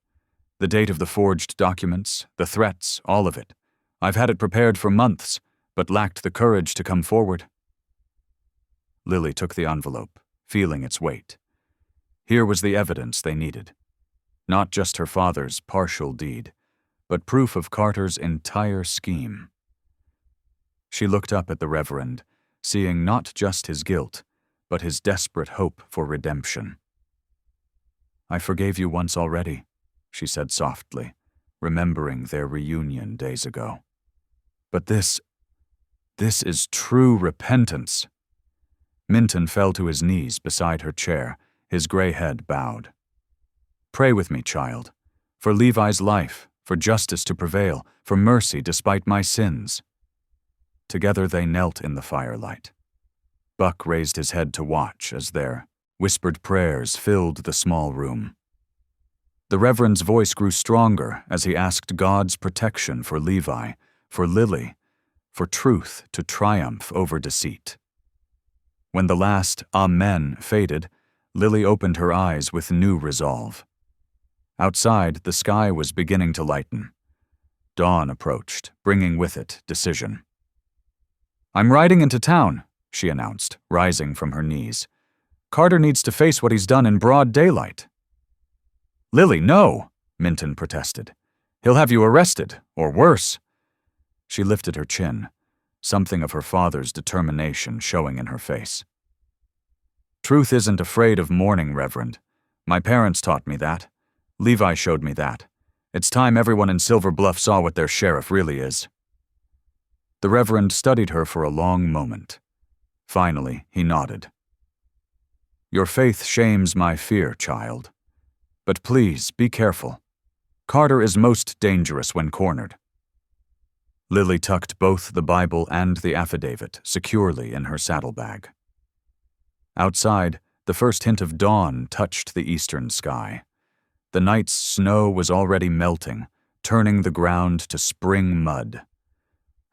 The date of the forged documents, the threats, all of it. I've had it prepared for months, but lacked the courage to come forward." Lily took the envelope, feeling its weight. Here was the evidence they needed. Not just her father's partial deed, but proof of Carter's entire scheme. She looked up at the Reverend, seeing not just his guilt, but his desperate hope for redemption. "I forgave you once already," she said softly, remembering their reunion days ago. "But this is true repentance." Minton fell to his knees beside her chair, his gray head bowed. "Pray with me, child, for Levi's life, for justice to prevail, for mercy despite my sins." Together they knelt in the firelight. Buck raised his head to watch as their whispered prayers filled the small room. The Reverend's voice grew stronger as he asked God's protection for Levi, for Lily, for truth to triumph over deceit. When the last Amen faded, Lily opened her eyes with new resolve. Outside, the sky was beginning to lighten. Dawn approached, bringing with it decision. "I'm riding into town," she announced, rising from her knees. "Carter needs to face what he's done in broad daylight." "Lily, no," Minton protested. "He'll have you arrested, or worse." She lifted her chin, something of her father's determination showing in her face. "Truth isn't afraid of mourning, Reverend. My parents taught me that. Levi showed me that. It's time everyone in Silver Bluff saw what their sheriff really is." The Reverend studied her for a long moment. Finally, he nodded. "Your faith shames my fear, child. But please, be careful. Carter is most dangerous when cornered." Lily tucked both the Bible and the affidavit securely in her saddlebag. Outside, the first hint of dawn touched the eastern sky. The night's snow was already melting, turning the ground to spring mud.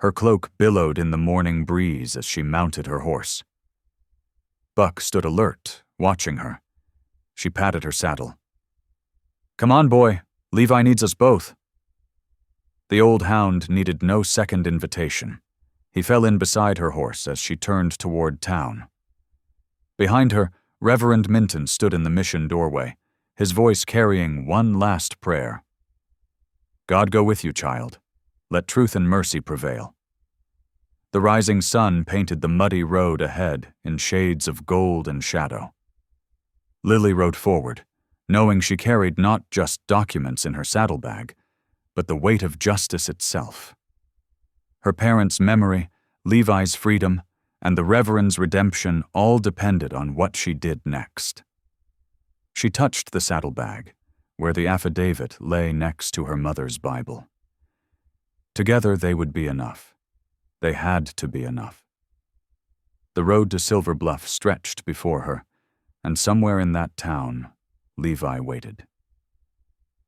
Her cloak billowed in the morning breeze as she mounted her horse. Buck stood alert, watching her. She patted her saddle. "Come on, boy. Levi needs us both." The old hound needed no second invitation. He fell in beside her horse as she turned toward town. Behind her, Reverend Minton stood in the mission doorway, his voice carrying one last prayer. "God go with you, child. Let truth and mercy prevail." The rising sun painted the muddy road ahead in shades of gold and shadow. Lily rode forward, knowing she carried not just documents in her saddlebag, but the weight of justice itself. Her parents' memory, Levi's freedom, and the Reverend's redemption all depended on what she did next. She touched the saddlebag, where the affidavit lay next to her mother's Bible. Together they would be enough. They had to be enough. The road to Silver Bluff stretched before her, and somewhere in that town, Levi waited.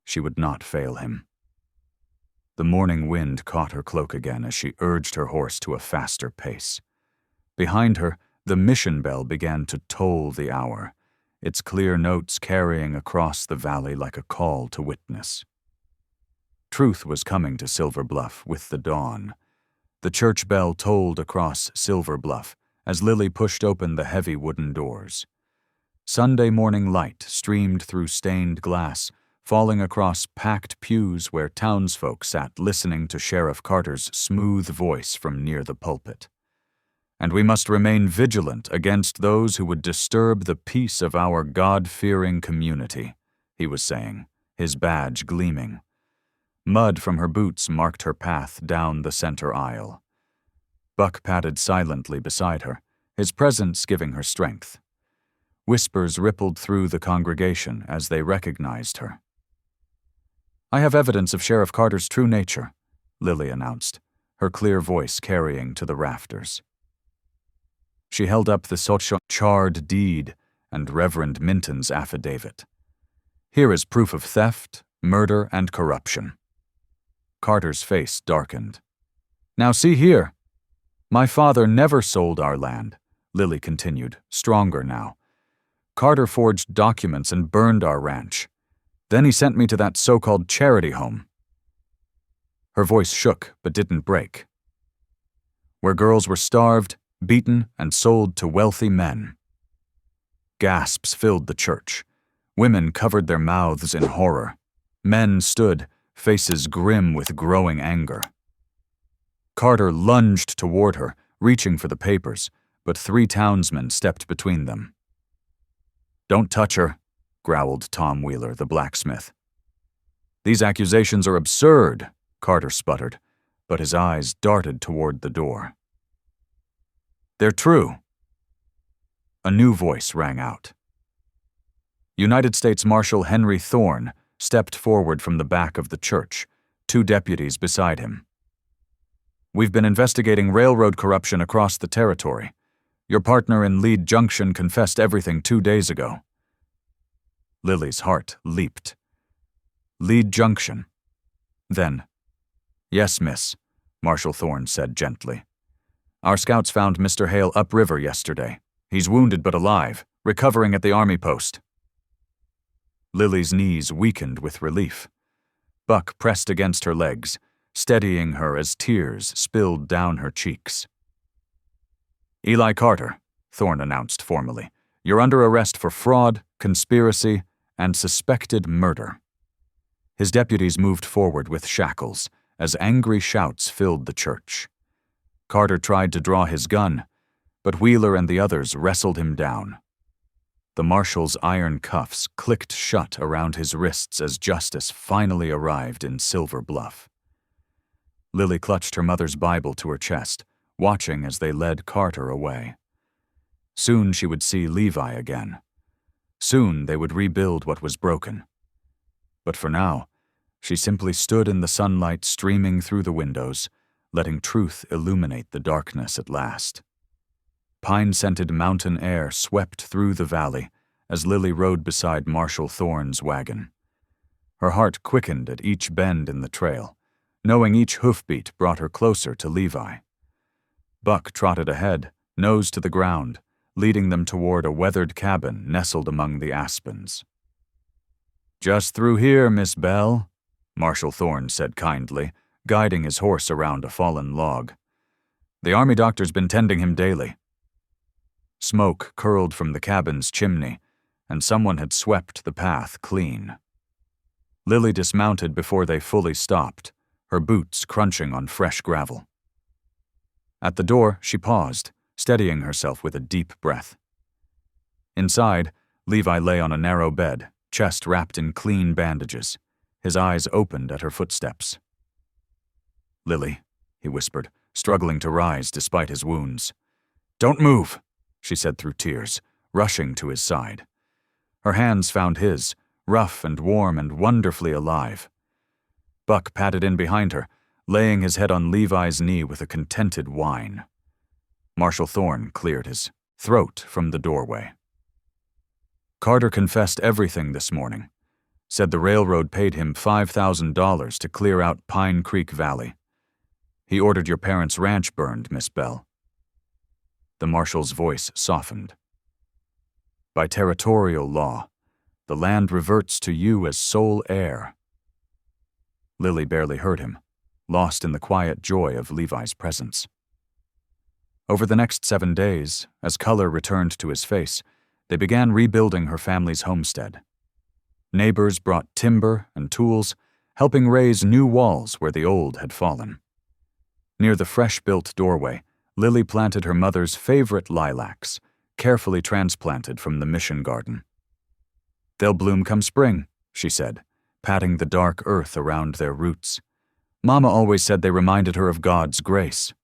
She would not fail him. The morning wind caught her cloak again as she urged her horse to a faster pace. Behind her, the mission bell began to toll the hour, its clear notes carrying across the valley like a call to witness. Truth was coming to Silver Bluff with the dawn. The church bell tolled across Silver Bluff as Lily pushed open the heavy wooden doors. Sunday morning light streamed through stained glass, falling across packed pews where townsfolk sat listening to Sheriff Carter's smooth voice from near the pulpit. And we must remain vigilant against those who would disturb the peace of our God-fearing community, he was saying, his badge gleaming. Mud from her boots marked her path down the center aisle. Buck padded silently beside her, his presence giving her strength. Whispers rippled through the congregation as they recognized her. "I have evidence of Sheriff Carter's true nature," Lily announced, her clear voice carrying to the rafters. She held up the charred deed and Reverend Minton's affidavit. "Here is proof of theft, murder, and corruption." Carter's face darkened. "Now see here. My father never sold our land," Lily continued, stronger now. "Carter forged documents and burned our ranch. Then he sent me to that so-called charity home." Her voice shook but didn't break. "Where girls were starved, beaten, and sold to wealthy men." Gasps filled the church. Women covered their mouths in horror. Men stood, faces grim with growing anger. Carter lunged toward her, reaching for the papers, but 3 townsmen stepped between them. "Don't touch her," growled Tom Wheeler, the blacksmith. "These accusations are absurd," Carter sputtered, but his eyes darted toward the door. "They're true." A new voice rang out. United States Marshal Henry Thorne stepped forward from the back of the church, 2 deputies beside him. "We've been investigating railroad corruption across the territory. Your partner in Lead Junction confessed everything 2 days ago." Lily's heart leaped. Lead Junction. Then, "Yes, miss," Marshal Thorne said gently. "Our scouts found Mr. Hale upriver yesterday. He's wounded but alive, recovering at the army post." Lily's knees weakened with relief. Buck pressed against her legs, steadying her as tears spilled down her cheeks. "Eli Carter," Thorne announced formally, "you're under arrest for fraud, conspiracy, and suspected murder." His deputies moved forward with shackles as angry shouts filled the church. Carter tried to draw his gun, but Wheeler and the others wrestled him down. The marshal's iron cuffs clicked shut around his wrists as justice finally arrived in Silver Bluff. Lily clutched her mother's Bible to her chest, watching as they led Carter away. Soon she would see Levi again. Soon they would rebuild what was broken. But for now, she simply stood in the sunlight streaming through the windows, letting truth illuminate the darkness at last. Pine-scented mountain air swept through the valley as Lily rode beside Marshal Thorne's wagon. Her heart quickened at each bend in the trail, knowing each hoofbeat brought her closer to Levi. Buck trotted ahead, nose to the ground, leading them toward a weathered cabin nestled among the aspens. "Just through here, Miss Bell," Marshal Thorne said kindly, guiding his horse around a fallen log. "The army doctor's been tending him daily." Smoke curled from the cabin's chimney, and someone had swept the path clean. Lily dismounted before they fully stopped, her boots crunching on fresh gravel. At the door, she paused, steadying herself with a deep breath. Inside, Levi lay on a narrow bed, chest wrapped in clean bandages, His eyes opened at her footsteps. "Lily," he whispered, struggling to rise despite his wounds. "Don't move," she said through tears, rushing to his side. Her hands found his, rough and warm and wonderfully alive. Buck patted in behind her, laying his head on Levi's knee with a contented whine. Marshal Thorne cleared his throat from the doorway. "Carter confessed everything this morning. Said the railroad paid him $5,000 to clear out Pine Creek Valley. He ordered your parents' ranch burned, Miss Bell." The marshal's voice softened. "By territorial law, the land reverts to you as sole heir." Lily barely heard him, lost in the quiet joy of Levi's presence. Over the next 7 days, as color returned to his face, they began rebuilding her family's homestead. Neighbors brought timber and tools, helping raise new walls where the old had fallen. Near the fresh-built doorway, Lily planted her mother's favorite lilacs, carefully transplanted from the mission garden. "They'll bloom come spring," she said, patting the dark earth around their roots. "Mama always said they reminded her of God's grace."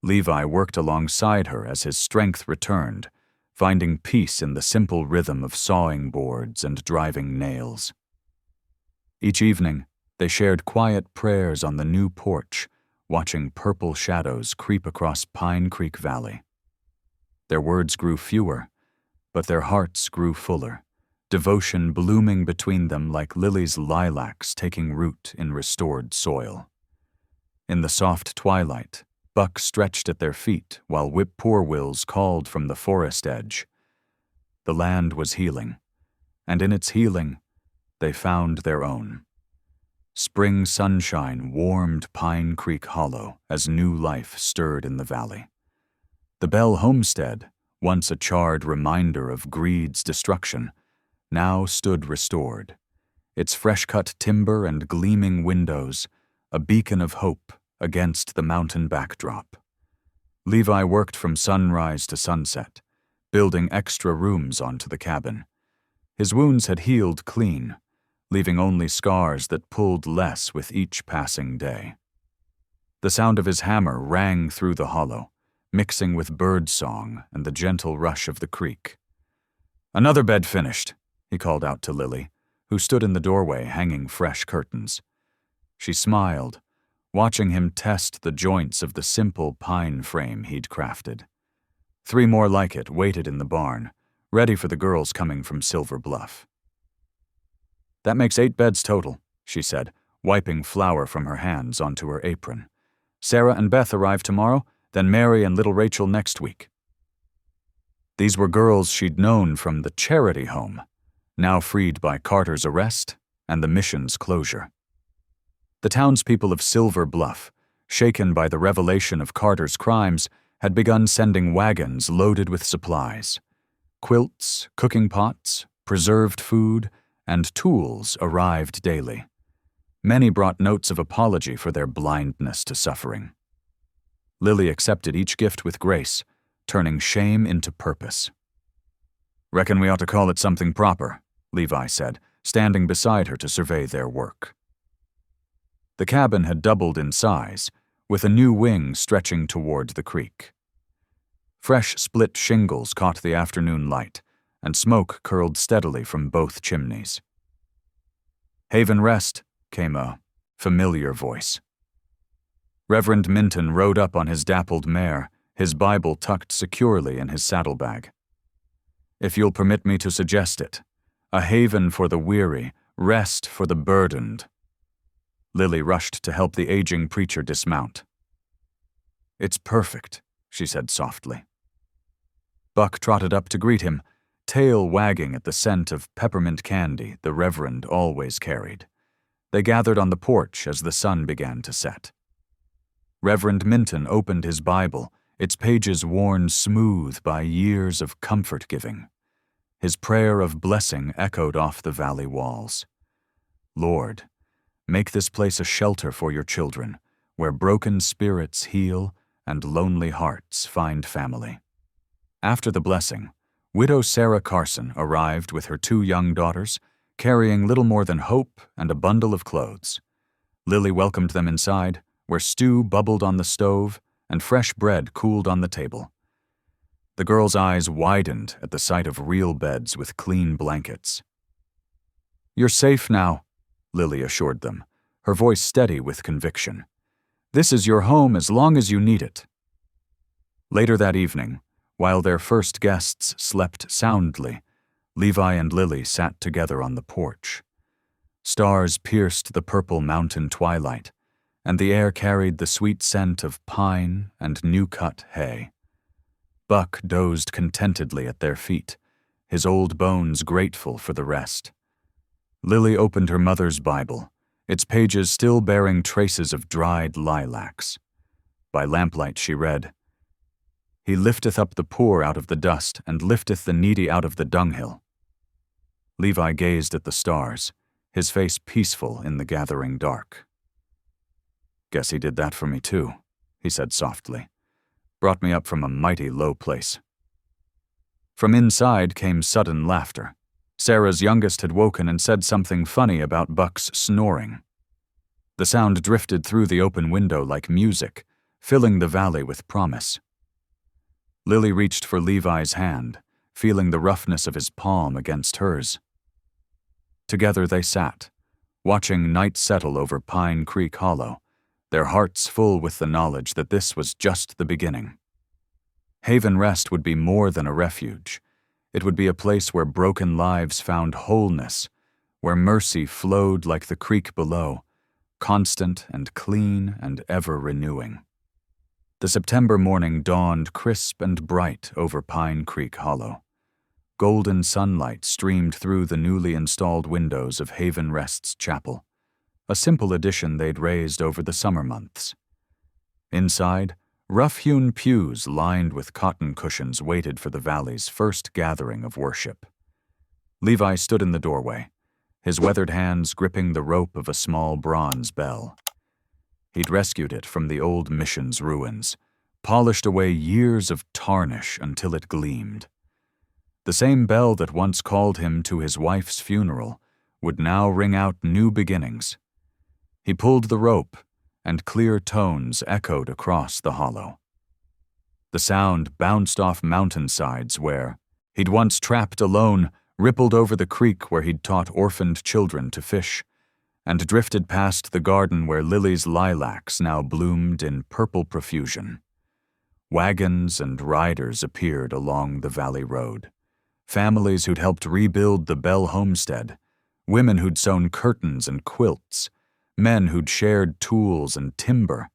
Levi worked alongside her as his strength returned, finding peace in the simple rhythm of sawing boards and driving nails. Each evening, they shared quiet prayers on the new porch, watching purple shadows creep across Pine Creek Valley. Their words grew fewer, but their hearts grew fuller, devotion blooming between them like Lily's lilacs taking root in restored soil. In the soft twilight, Buck stretched at their feet while whip-poor-wills called from the forest edge. The land was healing, and in its healing, they found their own. Spring sunshine warmed Pine Creek Hollow as new life stirred in the valley. The Bell homestead, once a charred reminder of greed's destruction, now stood restored, its fresh-cut timber and gleaming windows, a beacon of hope against the mountain backdrop. Levi worked from sunrise to sunset, building extra rooms onto the cabin. His wounds had healed clean, leaving only scars that pulled less with each passing day. The sound of his hammer rang through the hollow, mixing with bird song and the gentle rush of the creek. "Another bed finished," he called out to Lily, who stood in the doorway hanging fresh curtains. She smiled, watching him test the joints of the simple pine frame he'd crafted. 3 more like it waited in the barn, ready for the girls coming from Silver Bluff. "That makes 8 beds total," she said, wiping flour from her hands onto her apron. "Sarah and Beth arrive tomorrow, then Mary and little Rachel next week." These were girls she'd known from the charity home, now freed by Carter's arrest and the mission's closure. The townspeople of Silver Bluff, shaken by the revelation of Carter's crimes, had begun sending wagons loaded with supplies. Quilts, cooking pots, preserved food, and tools arrived daily. Many brought notes of apology for their blindness to suffering. Lily accepted each gift with grace, turning shame into purpose. "Reckon we ought to call it something proper," Levi said, standing beside her to survey their work. The cabin had doubled in size, with a new wing stretching toward the creek. Fresh split shingles caught the afternoon light, and smoke curled steadily from both chimneys. "Haven Rest," came a familiar voice. Reverend Minton rode up on his dappled mare, his Bible tucked securely in his saddlebag. "If you'll permit me to suggest it, a haven for the weary, rest for the burdened." Lily rushed to help the aging preacher dismount. "It's perfect," she said softly. Buck trotted up to greet him, tail wagging at the scent of peppermint candy the Reverend always carried. They gathered on the porch as the sun began to set. Reverend Minton opened his Bible, its pages worn smooth by years of comfort-giving. His prayer of blessing echoed off the valley walls. "Lord, make this place a shelter for your children, where broken spirits heal and lonely hearts find family." After the blessing, widow Sarah Carson arrived with her 2 young daughters, carrying little more than hope and a bundle of clothes. Lily welcomed them inside, where stew bubbled on the stove and fresh bread cooled on the table. The girls' eyes widened at the sight of real beds with clean blankets. "You're safe now," Lily assured them, her voice steady with conviction. "This is your home as long as you need it." Later that evening, while their first guests slept soundly, Levi and Lily sat together on the porch. Stars pierced the purple mountain twilight, and the air carried the sweet scent of pine and new-cut hay. Buck dozed contentedly at their feet, his old bones grateful for the rest. Lily opened her mother's Bible, its pages still bearing traces of dried lilacs. By lamplight she read, "He lifteth up the poor out of the dust, and lifteth the needy out of the dunghill." Levi gazed at the stars, his face peaceful in the gathering dark. "Guess he did that for me too," he said softly. "Brought me up from a mighty low place." From inside came sudden laughter. Sarah's youngest had woken and said something funny about Buck's snoring. The sound drifted through the open window like music, filling the valley with promise. Lily reached for Levi's hand, feeling the roughness of his palm against hers. Together they sat, watching night settle over Pine Creek Hollow, their hearts full with the knowledge that this was just the beginning. Haven Rest would be more than a refuge. It would be a place where broken lives found wholeness, where mercy flowed like the creek below, constant and clean and ever-renewing. The September morning dawned crisp and bright over Pine Creek Hollow. Golden sunlight streamed through the newly installed windows of Haven Rest's chapel, a simple addition they'd raised over the summer months. Inside, rough-hewn pews lined with cotton cushions waited for the valley's first gathering of worship. Levi stood in the doorway, his weathered hands gripping the rope of a small bronze bell. He'd rescued it from the old mission's ruins, polished away years of tarnish until it gleamed. The same bell that once called him to his wife's funeral would now ring out new beginnings. He pulled the rope, and clear tones echoed across the hollow. The sound bounced off mountainsides where he'd once trapped alone, rippled over the creek where he'd taught orphaned children to fish, and drifted past the garden where Lily's lilacs now bloomed in purple profusion. Wagons and riders appeared along the valley road. Families who'd helped rebuild the Bell homestead, women who'd sewn curtains and quilts, men who'd shared tools and timber.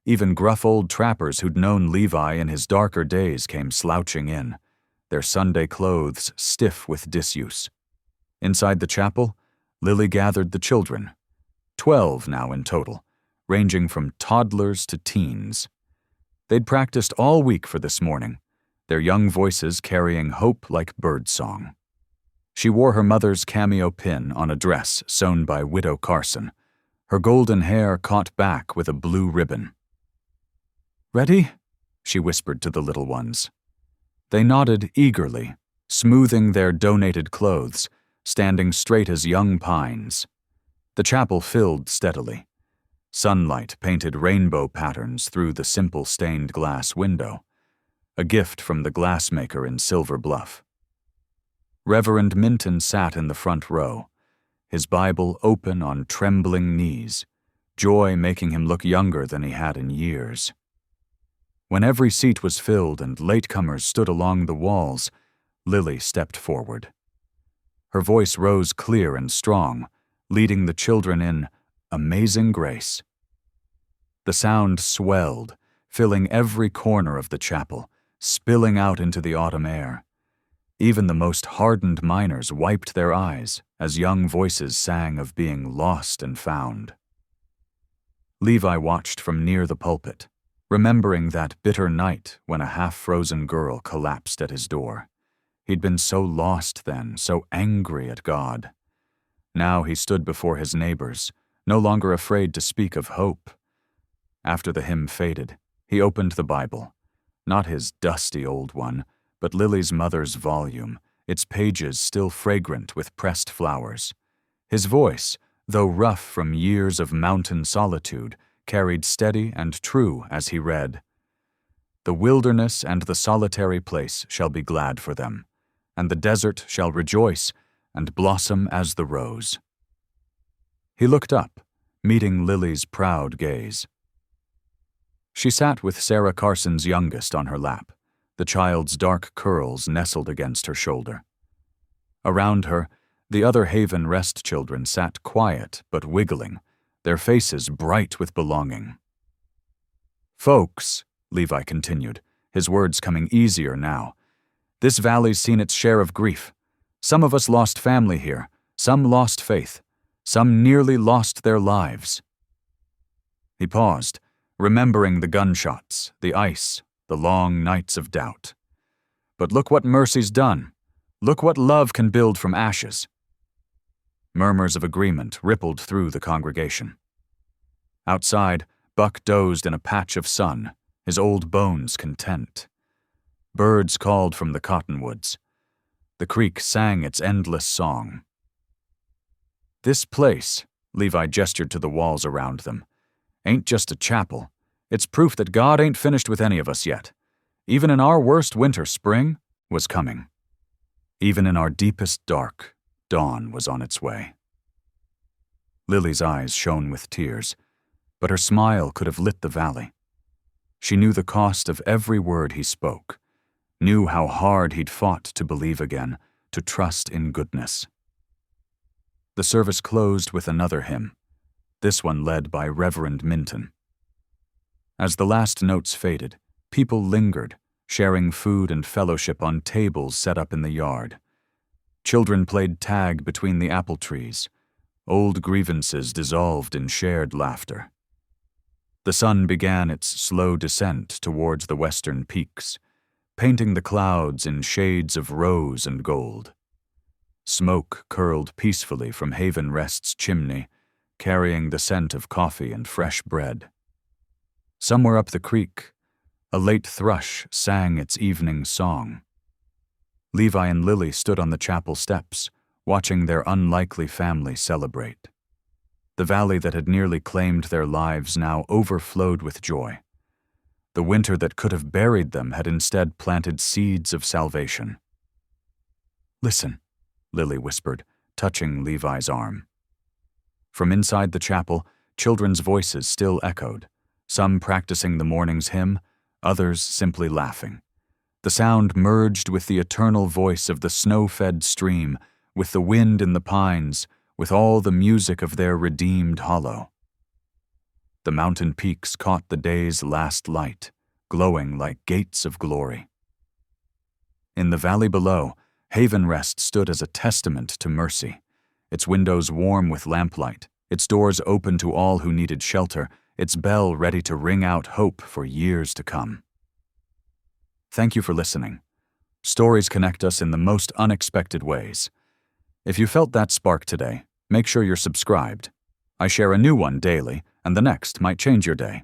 Even gruff old trappers who'd known Levi in his darker days came slouching in, their Sunday clothes stiff with disuse. Inside the chapel, Lily gathered the children, 12 now in total, ranging from toddlers to teens. They'd practiced all week for this morning, their young voices carrying hope like birdsong. She wore her mother's cameo pin on a dress sewn by Widow Carson, her golden hair caught back with a blue ribbon. "Ready?" she whispered to the little ones. They nodded eagerly, smoothing their donated clothes, standing straight as young pines. The chapel filled steadily. Sunlight painted rainbow patterns through the simple stained glass window, a gift from the glassmaker in Silver Bluff. Reverend Minton sat in the front row, his Bible open on trembling knees, joy making him look younger than he had in years. When every seat was filled and latecomers stood along the walls, Lily stepped forward. Her voice rose clear and strong, leading the children in Amazing Grace. The sound swelled, filling every corner of the chapel, spilling out into the autumn air. Even the most hardened miners wiped their eyes as young voices sang of being lost and found. Levi watched from near the pulpit, remembering that bitter night when a half-frozen girl collapsed at his door. He'd been so lost then, so angry at God. Now he stood before his neighbors, no longer afraid to speak of hope. After the hymn faded, he opened the Bible, not his dusty old one, but Lily's mother's volume, its pages still fragrant with pressed flowers. His voice, though rough from years of mountain solitude, carried steady and true as he read, "The wilderness and the solitary place shall be glad for them, and the desert shall rejoice and blossom as the rose." He looked up, meeting Lily's proud gaze. She sat with Sarah Carson's youngest on her lap, the child's dark curls nestled against her shoulder. Around her, the other Haven Rest children sat quiet but wiggling, their faces bright with belonging. "Folks," Levi continued, his words coming easier now, "this valley's seen its share of grief. Some of us lost family here, some lost faith, some nearly lost their lives." He paused, remembering the gunshots, the ice, the long nights of doubt. "But look what mercy's done. Look what love can build from ashes." Murmurs of agreement rippled through the congregation. Outside, Buck dozed in a patch of sun, his old bones content. Birds called from the cottonwoods. The creek sang its endless song. "This place," Levi gestured to the walls around them, "ain't just a chapel. It's proof that God ain't finished with any of us yet. Even in our worst winter, spring was coming. Even in our deepest dark, dawn was on its way." Lily's eyes shone with tears, but her smile could have lit the valley. She knew the cost of every word he spoke, knew how hard he'd fought to believe again, to trust in goodness. The service closed with another hymn, this one led by Reverend Minton. As the last notes faded, people lingered, sharing food and fellowship on tables set up in the yard. Children played tag between the apple trees. Old grievances dissolved in shared laughter. The sun began its slow descent towards the western peaks, painting the clouds in shades of rose and gold. Smoke curled peacefully from Haven Rest's chimney, carrying the scent of coffee and fresh bread. Somewhere up the creek, a late thrush sang its evening song. Levi and Lily stood on the chapel steps, watching their unlikely family celebrate. The valley that had nearly claimed their lives now overflowed with joy. The winter that could have buried them had instead planted seeds of salvation. "Listen," Lily whispered, touching Levi's arm. From inside the chapel, children's voices still echoed, some practicing the morning's hymn, others simply laughing. The sound merged with the eternal voice of the snow-fed stream, with the wind in the pines, with all the music of their redeemed hollow. The mountain peaks caught the day's last light, glowing like gates of glory. In the valley below, Haven Rest stood as a testament to mercy, its windows warm with lamplight, its doors open to all who needed shelter, its bell ready to ring out hope for years to come. Thank you for listening. Stories connect us in the most unexpected ways. If you felt that spark today, make sure you're subscribed. I share a new one daily, and the next might change your day.